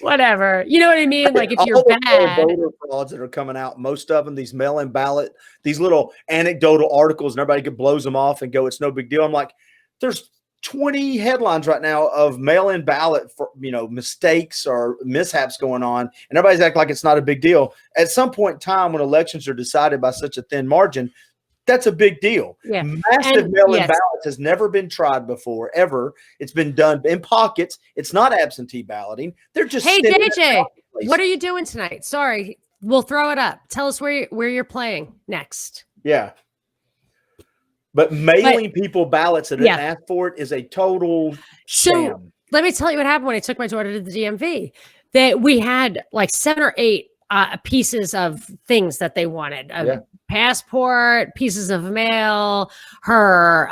whatever. You know what I mean? Like if you're bad. Voter frauds that are coming out, most of them, these mail-in ballot, these little anecdotal articles, and everybody blows them off and go, it's no big deal. I'm like, there's 20 headlines right now of mail-in ballot for, mistakes or mishaps going on, and everybody's acting like it's not a big deal. At some point in time when elections are decided by such a thin margin, that's a big deal. Yeah. Massive mail-in ballots has never been tried before, ever. It's been done in pockets. It's not absentee balloting. They're just DJ, what are you doing tonight? Sorry, we'll throw it up. Tell us where you're playing next. Yeah. But mailing people ballots that didn't ask for it is a total sham. Let me tell you what happened when I took my daughter to the DMV. That we had like 7 or 8 pieces of things that they wanted. Passport, pieces of mail, her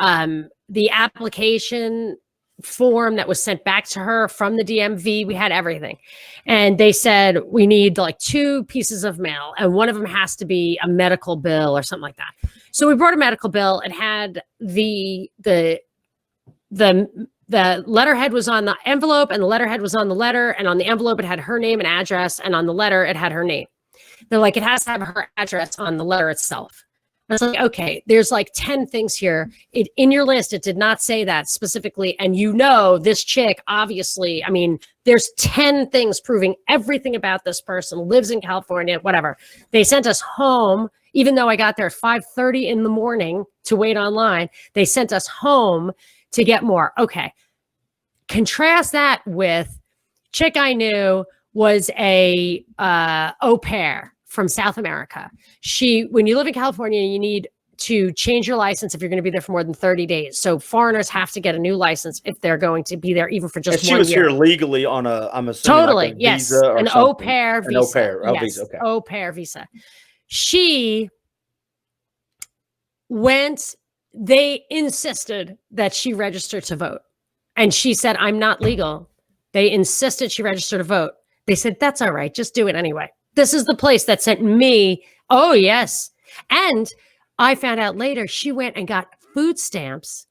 the application form that was sent back to her from the DMV. We had everything. And they said, we need like 2 pieces of mail, and one of them has to be a medical bill or something like that. So we brought a medical bill. It had the letterhead was on the envelope, and the letterhead was on the letter, and on the envelope it had her name and address, and on the letter it had her name. They're like, it has to have her address on the letter itself. I was like, okay, there's like 10 things here. In your list, it did not say that specifically. And this chick, obviously, there's 10 things proving everything about this person, lives in California, whatever. They sent us home, even though I got there at 5:30 in the morning to wait online. They sent us home to get more. Okay. Contrast that with chick I knew was a au pair from South America. When you live in California, you need to change your license if you're going to be there for more than 30 days. So foreigners have to get a new license if they're going to be there even for just 1 year. She was here legally on I'm assuming like a visa or an something. Au pair visa. An au pair, visa. Okay. Au pair visa. She went they insisted that she register to vote. And she said, I'm not legal. They insisted she register to vote. They said, that's all right. Just do it anyway. This is the place that sent me. Oh, yes. And I found out later she went and got food stamps.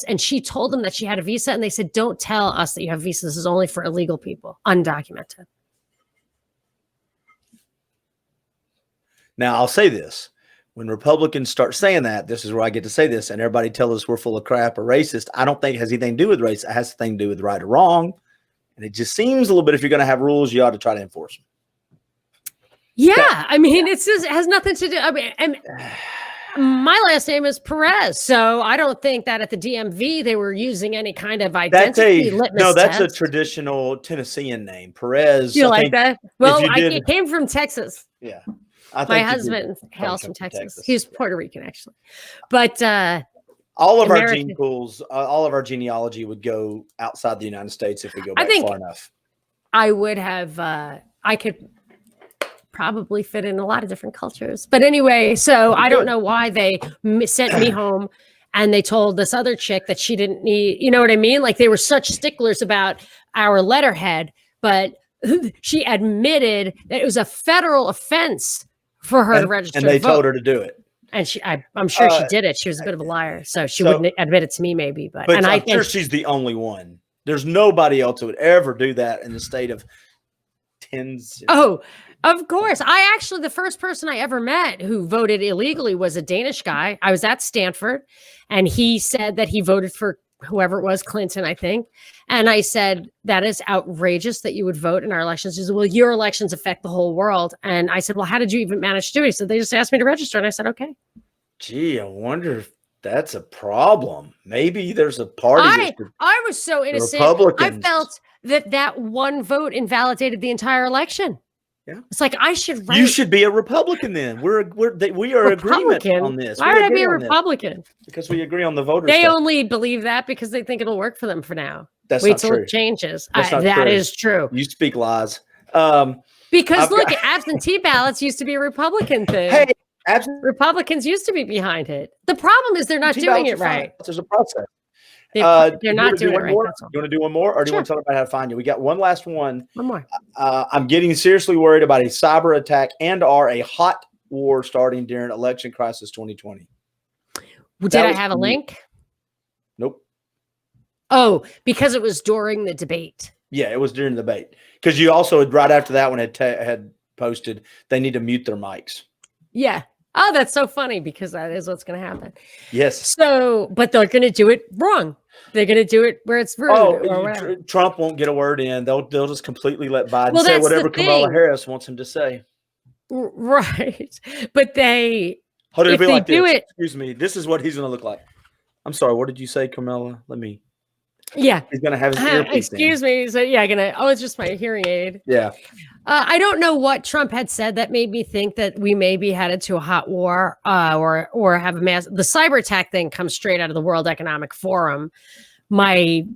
And she told them that she had a visa. And they said, don't tell us that you have a visa. This is only for illegal people, undocumented. Now, I'll say this. When Republicans start saying that, this is where I get to say this, and everybody tells us we're full of crap or racist. I don't think it has anything to do with race. It has something to do with right or wrong. And it just seems a little bit, if you're going to have rules, you ought to try to enforce them. Yeah. I mean, it has nothing to do. I mean, and my last name is Perez. So I don't think that at the DMV they were using any kind of identity litmus that's test. a traditional Tennessean name. Perez. You like that? Well, it came from Texas. Yeah. My husband hails from Texas. He's Puerto Rican, actually. But all of our gene pools, all of our genealogy would go outside the United States if we go back far enough. I would have, I could probably fit in a lot of different cultures. But anyway, so I don't know why they sent me home and they told this other chick that she didn't need, you know what I mean? Like they were such sticklers about our letterhead, but she admitted that it was a federal offense for her to register. And they told her to do it. And I'm sure she did it. She was a bit of a liar. So she wouldn't admit it to me, maybe. But I'm sure she's the only one. There's nobody else who would ever do that in the state of tens. Oh, of course. The first person I ever met who voted illegally was a Danish guy. I was at Stanford, and he said that he voted for whoever it was, Clinton, I think. And I said, that is outrageous that you would vote in our elections. He said, well, your elections affect the whole world. And I said, well, how did you even manage to do it? He said, they just asked me to register. And I said, okay. Gee, I wonder if that's a problem. Maybe there's a party. I was so innocent. I felt that one vote invalidated the entire election. Yeah. It's like I should write. You should be a Republican then. We are agreement on this. Why would I be a Republican? Because we agree on the voters. They only believe that because they think it'll work for them for now. That's Wait not till true. It changes. That is true. You speak lies. Because look, absentee ballots used to be a Republican thing. Hey, Republicans used to be behind it. The problem is they're not doing it right. There's a process. They're not doing it right. You want to do one more, or do you want to talk about how to find you? We got one last one. One more. I'm getting seriously worried about a cyber attack and/or a hot war starting during election crisis 2020. Did I have a link? Nope. Oh, because it was during the debate. Yeah, it was during the debate. Because you also, right after that one, had posted they need to mute their mics. Yeah. Oh, that's so funny because that is what's going to happen. Yes. So, but they're going to do it wrong. They're going to do it where it's rude. Oh, Trump won't get a word in. They'll just completely let Biden say whatever Kamala Harris wants him to say. Right. But they Hold it, be like this. Excuse me. This is what he's going to look like. I'm sorry. What did you say, Kamala? Yeah. He's going to have his earpiece excuse me. So yeah, it's just my hearing aid. Yeah. I don't know what Trump had said that made me think that we may be headed to a hot war or have a mass. The cyber attack thing comes straight out of the World Economic Forum. My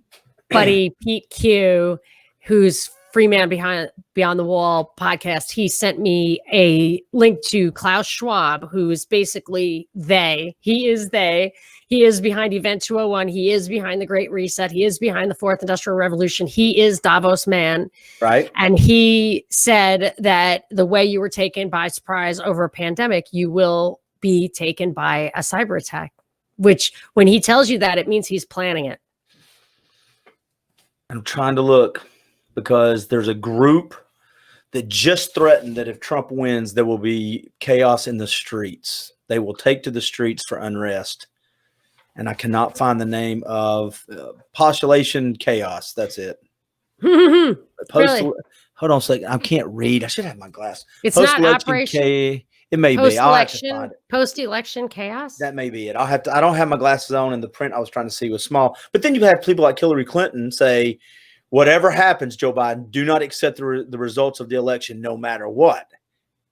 buddy Pete Q, who's Freeman Beyond the Wall podcast, he sent me a link to Klaus Schwab, who is basically they. He is behind Event 201. He is behind the Great Reset. He is behind the Fourth Industrial Revolution. He is Davos man. Right. And he said that the way you were taken by surprise over a pandemic, you will be taken by a cyber attack, which when he tells you that, it means he's planning it. I'm trying to look because there's a group that just threatened that if Trump wins, there will be chaos in the streets. They will take to the streets for unrest. And I cannot find the name of Postulation Chaos. That's it. Really? Hold on a second. I can't read. I should have my glass. It's not Operation. It may be. I'll have to find it. Post-election chaos. That may be it. I don't have my glasses on, and the print I was trying to see was small. But then you have people like Hillary Clinton say, "Whatever happens, Joe Biden, do not accept the results of the election, no matter what."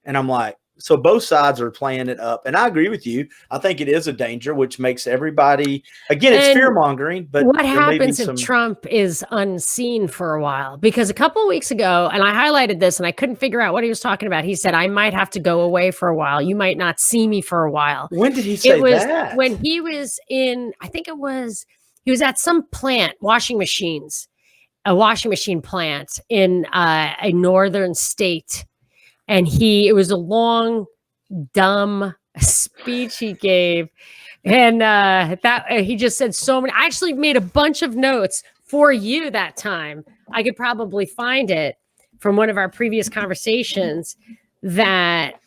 And I'm like, so both sides are playing it up, and I agree with you. I think it is a danger, which makes everybody, again, it's fear mongering. But what happens if Trump is unseen for a while? Because a couple of weeks ago, and I highlighted this, and I couldn't figure out what he was talking about. He said, "I might have to go away for a while. You might not see me for a while." When did he say that? When he was in, I think he was at some plant, a washing machine plant in a northern state. And it was a long, dumb speech he gave. And he just said so many. I actually made a bunch of notes for you that time. I could probably find it from one of our previous conversations that,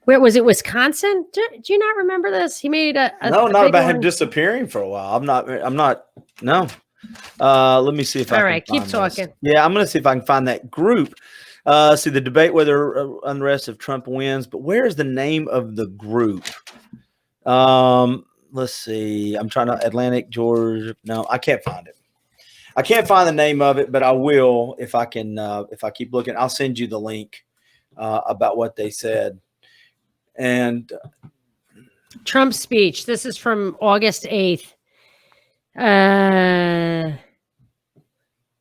where was it? Wisconsin? Do you not remember this? He made no, not about him disappearing for a while. I'm not, no. Let me see if I can. All right, keep talking. Yeah, I'm going to see if I can find that group. See the debate whether unrest if Trump wins, but where is the name of the group? Let's see. I'm trying to Atlantic, Georgia. No, I can't find it. I can't find the name of it, but I will if I can. If I keep looking, I'll send you the link about what they said. And Trump's speech. This is from August 8th.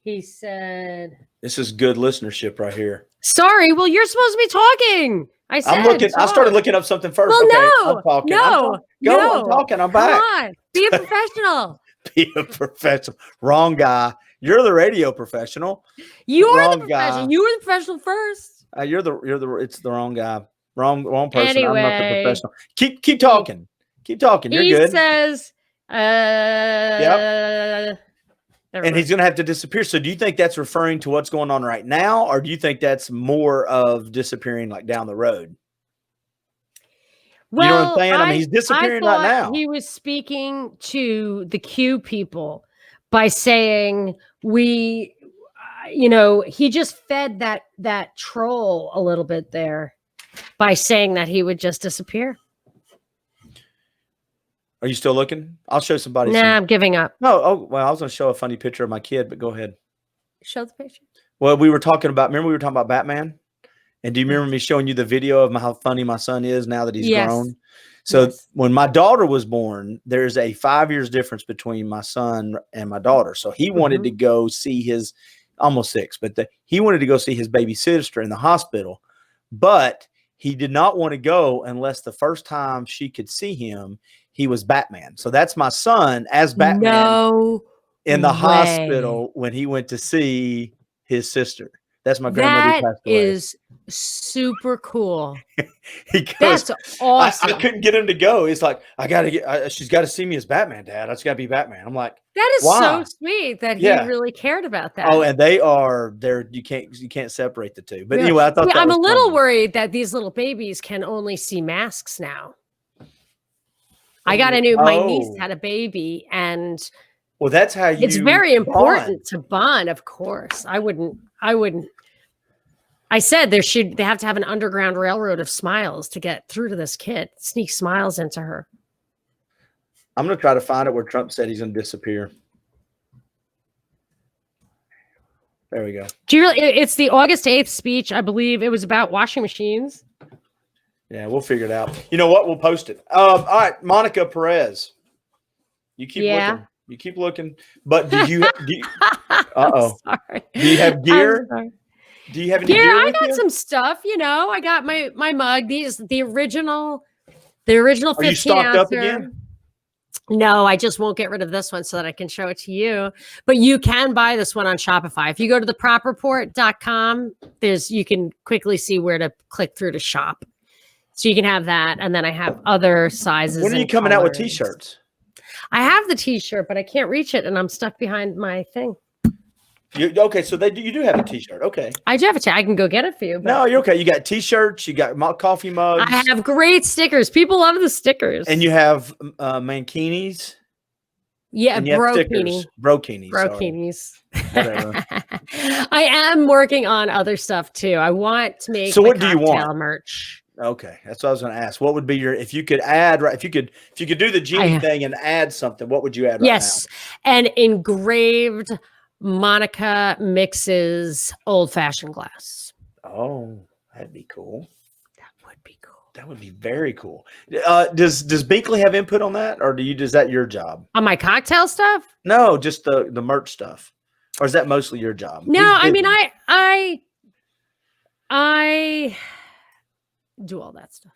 He said, "This is good listenership right here." Sorry, well, you're supposed to be talking. I started looking up something first. Well, okay, no, I'm talking. I'm talking. I'm back. Come on, be a professional. Be a professional. Wrong guy. You're the radio professional. You're the professional. You were the professional first. It's the wrong guy. Wrong person. Anyway, I'm not the professional. Keep talking. Keep talking. You're good. He says, yep. And he's going to have to disappear. So do you think that's referring to what's going on right now? Or do you think that's more of disappearing like down the road? Well, you know what I'm saying? I mean, he's disappearing right now. He was speaking to the Q people by saying he just fed that troll a little bit there by saying that he would just disappear. Are you still looking? I'll show somebody. Nah, I'm giving up. No. Oh, well, I was going to show a funny picture of my kid, but go ahead. Show the picture. Well, remember we were talking about Batman? And do you remember me showing you the video of how funny my son is now that he's grown? So when my daughter was born, there's a 5 years difference between my son and my daughter. So he wanted to go see his, almost 6, but he wanted to go see his baby sister in the hospital. But he did not want to go unless the first time she could see him, he was Batman. So that's my son as Batman in the hospital when he went to see his sister. That's my grandmother who passed away. That is super cool. That's awesome. I couldn't get him to go. He's like, she's got to see me as Batman, Dad. I just got to be Batman. I'm like, that is so sweet that he really cared about that. Oh, and you can't separate the two. But anyway, I thought I'm a little worried that these little babies can only see masks now. I got my niece had a baby, and well, that's how it's very important to bond. Of course, I wouldn't. I said they have to have an underground railroad of smiles to get through to this kid. Sneak smiles into her. I'm going to try to find it where Trump said he's going to disappear. There we go. It's the August 8th speech, I believe. It was about washing machines. Yeah, we'll figure it out. You know what? We'll post it. All right, Monica Perez. You keep looking. You keep looking. But do you sorry. Do you have gear? Do you have any gear? I got some stuff, I got my mug. The original 15 Are you stocked up again? No, I just won't get rid of this one so that I can show it to you. But you can buy this one on Shopify. If you go to thepropreport.com, you can quickly see where to click through to shop. So you can have that. And then I have other sizes. When are you coming out with t-shirts? I have the t-shirt, but I can't reach it and I'm stuck behind my thing. Okay, so you do have a t-shirt. Okay. I do have a t-shirt. I can go get it for you. No, you're okay. You got t-shirts, you got coffee mugs. I have great stickers. People love the stickers. And you have mankinis. Yeah, brokinis. Whatever. I am working on other stuff too. I want to make what do you want? Merch. Okay, that's what I was going to ask. What would be if you could add, if you could do the genie thing and add something, what would you add now? An engraved Monica mixes old-fashioned glass. Oh. That'd be cool. That would be cool. That would be very cool. Does Binkley have input on that, or is that your job? On my cocktail stuff? No, just the merch stuff. Or is that mostly your job? No, I mean I do all that stuff.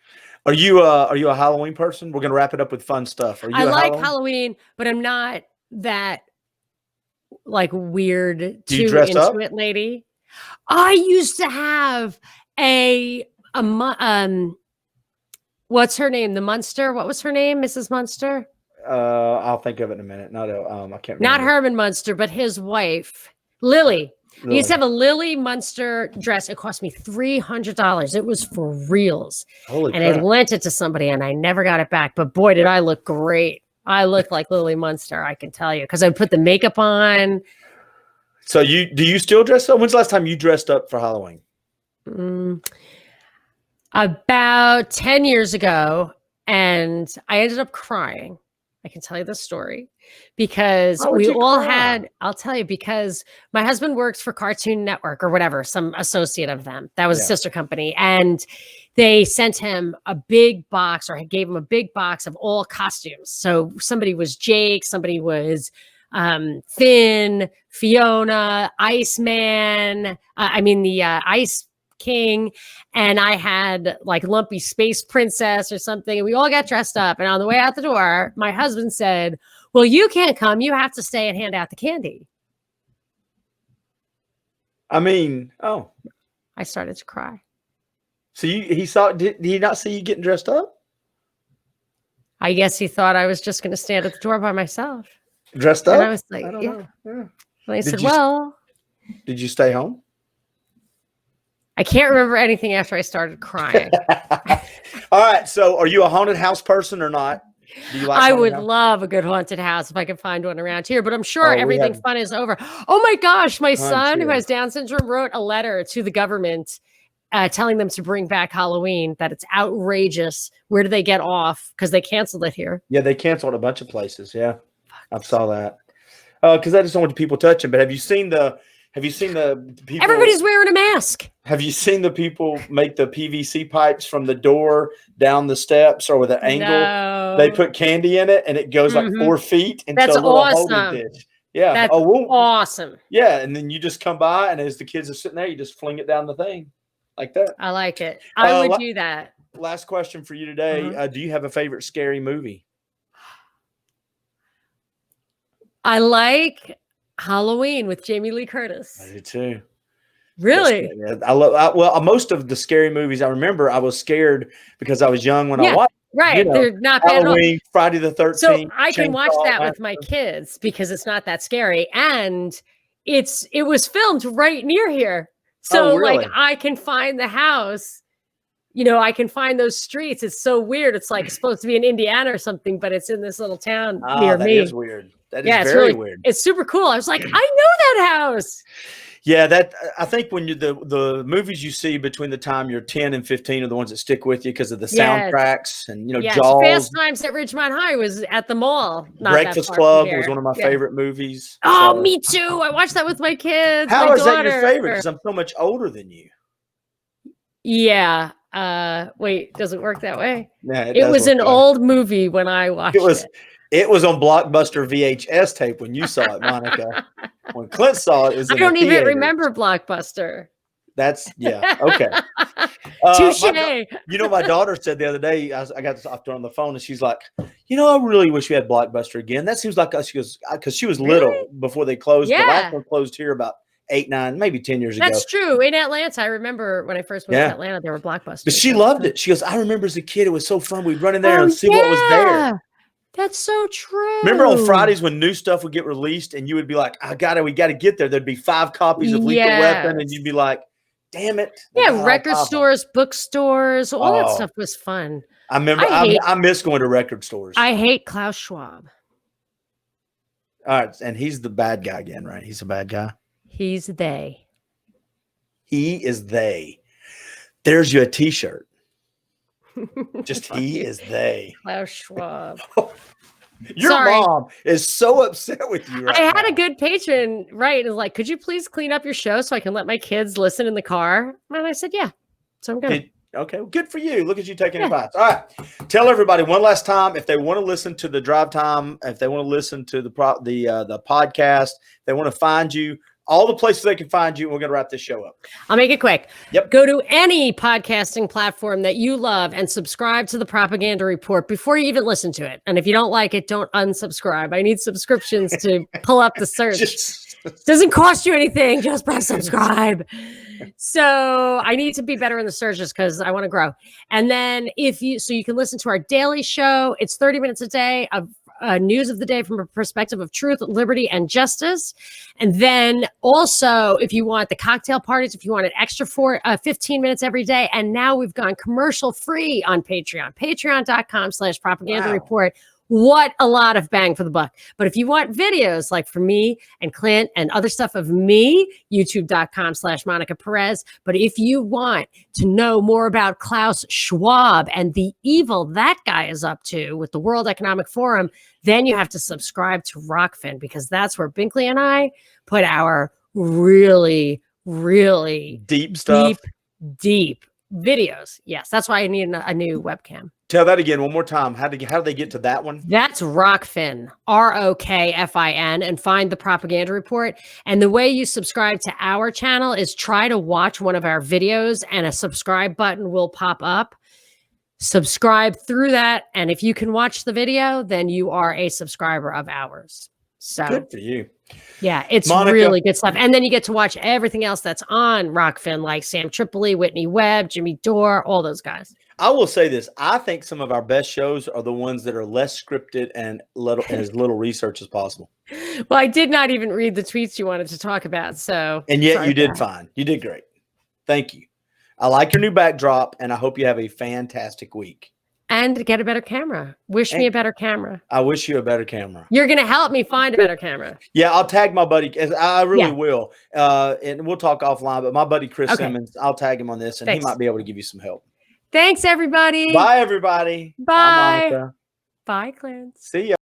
Are you a Halloween person? We're gonna wrap it up with fun stuff. Are you? I like Halloween, but I'm not that like weird too into it lady. I used to have what's her name? The Munster. What was her name? Mrs. Munster? I'll think of it in a minute. I can't remember. Not Herman Munster, but his wife, Lily. I used to have a Lily Munster dress. It cost me $300. It was for reals. Holy and crap. I lent it to somebody and I never got it back. But boy, did I look great. I look like Lily Munster, I can tell you, because I put the makeup on. So do you still dress up? When's the last time you dressed up for Halloween? About 10 years ago. And I ended up crying. I can tell you the story because we all had, I'll tell you, because my husband works for Cartoon Network or whatever, some associate of them. That was a sister company. And they sent him a big box, or gave him a big box of all costumes. So somebody was Jake, somebody was Finn, Fiona, Iceman, the Ice King, and I had like Lumpy Space Princess or something, and we all got dressed up. And on the way out the door, my husband said, well, you can't come, you have to stay and hand out the candy. I started to cry. So did he not see you getting dressed up? I guess he thought I was just going to stand at the door by myself. Dressed up? And I was like, I don't know. Yeah. And I said, well, did you stay home? I can't remember anything after I started crying. All right. So are you a haunted house person or not? Do you like I would love a good haunted house if I could find one around here, but I'm sure everything fun is over. Oh my gosh. My son who has Down syndrome wrote a letter to the government telling them to bring back Halloween, that it's outrageous. Where do they get off? Because they canceled it here. Yeah, they canceled a bunch of places. Yeah, I saw that. Because I just don't want people touching. But have you seen the people? Everybody's wearing a mask. Have you seen the people make the PVC pipes from the door down the steps or with an angle? No. They put candy in it and it goes like 4 feet into a little holding dish. Yeah. That's awesome. Yeah. And then you just come by, and as the kids are sitting there, you just fling it down the thing like that. I like it. I would do that. Last question for you today. Do you have a favorite scary movie? I like Halloween with Jamie Lee Curtis. I do too. Really? Well, most of the scary movies I remember, I was scared because I was young when I watched. Right. They're not bad Halloween, Friday the 13th. So I can watch that with my kids because it's not that scary. And it was filmed right near here. So like I can find the house, I can find those streets. It's so weird. It's like supposed to be in Indiana or something, but it's in this little town near me. That is weird. That is very weird. It's super cool. I was like, I know that house. Yeah, I think when the movies you see between the time you're 10 and 15 are the ones that stick with you because of the soundtracks and Jaws. Fast Times at Ridgemont High was at the mall. Breakfast Club was one of my favorite movies. Oh, me too. I watched that with my kids. How is that your favorite? Because I'm so much older than you. Yeah. Wait, does it work that way? Yeah, it was an old movie when I watched it. It was on Blockbuster VHS tape when you saw it, Monica. When Clint saw it, I don't even remember Blockbuster. Okay. Touche. My daughter said the other day, I got to talk to her on the phone, and she's like, I really wish we had Blockbuster again. That seems like us. She goes, because she was little before they closed. Yeah. The last one closed here about 8, 9, maybe 10 years ago. That's true. In Atlanta, I remember when I first moved to Atlanta, there were Blockbusters. But she loved it. She goes, I remember as a kid, it was so fun. We'd run in there and see what was there. That's so true. Remember on Fridays when new stuff would get released and you would be like, we got to get there. There'd be 5 copies of Lethal Weapon and you'd be like, damn it. Yeah, record stores, bookstores, all that stuff was fun. I remember, I miss going to record stores. I hate Klaus Schwab. All right, and he's the bad guy again, right? He's a bad guy. He's they. He is they. There's you a t-shirt. Just he is they. Klaus Schwab. Your mom is so upset with you right I had a good patron, right? Is like, could you please clean up your show so I can let my kids listen in the car? And I said, yeah. So I'm good. Okay, well, good for you. Look at you taking advice. All right, tell everybody one last time if they want to listen to the drive time, if they want to listen to the podcast, they want to find you. All the places they can find you. We're going to wrap this show up. I'll make it quick. Yep. Go to any podcasting platform that you love and subscribe to the Propaganda Report before you even listen to it. And if you don't like it, don't unsubscribe. I need subscriptions to pull up the search. Doesn't cost you anything. Just press subscribe. So I need to be better in the searches because I want to grow. And then you can listen to our daily show. It's 30 minutes a day of news of the day from a perspective of truth, liberty, and justice. And then also, if you want the cocktail parties, if you want an extra 15 minutes every day. And now we've gone commercial free on Patreon, patreon.com/propaganda report. What a lot of bang for the buck. But if you want videos like from me and Clint and other stuff of me, youtube.com/Monica Perez. But if you want to know more about Klaus Schwab and the evil that guy is up to with the World Economic Forum, then you have to subscribe to Rockfin, because that's where Binkley and I put our really, really deep stuff, deep videos. Yes, that's why I need a new webcam. Tell that again one more time. How do they get to that one? That's Rockfin, ROKFIN, and find the Propaganda Report. And the way you subscribe to our channel is try to watch one of our videos, and a subscribe button will pop up. Subscribe through that, and if you can watch the video, then you are a subscriber of ours. So good for you. Yeah, it's Monica, really good stuff. And then you get to watch everything else that's on Rockfin, like Sam Tripoli, Whitney Webb, Jimmy Dore, all those guys. I will say this. I think some of our best shows are the ones that are less scripted and as little research as possible. Well, I did not even read the tweets you wanted to talk about. So, and yet you did fine. You did great. Thank you. I like your new backdrop, and I hope you have a fantastic week. And get a better camera. Wish me a better camera. I wish you a better camera. You're going to help me find a better camera. Yeah, I'll tag my buddy. I really will. And we'll talk offline, but my buddy Chris Simmons, I'll tag him on this, and he might be able to give you some help. Thanks, everybody. Bye, everybody. Bye. Bye, Monica. Bye, Clint. See ya.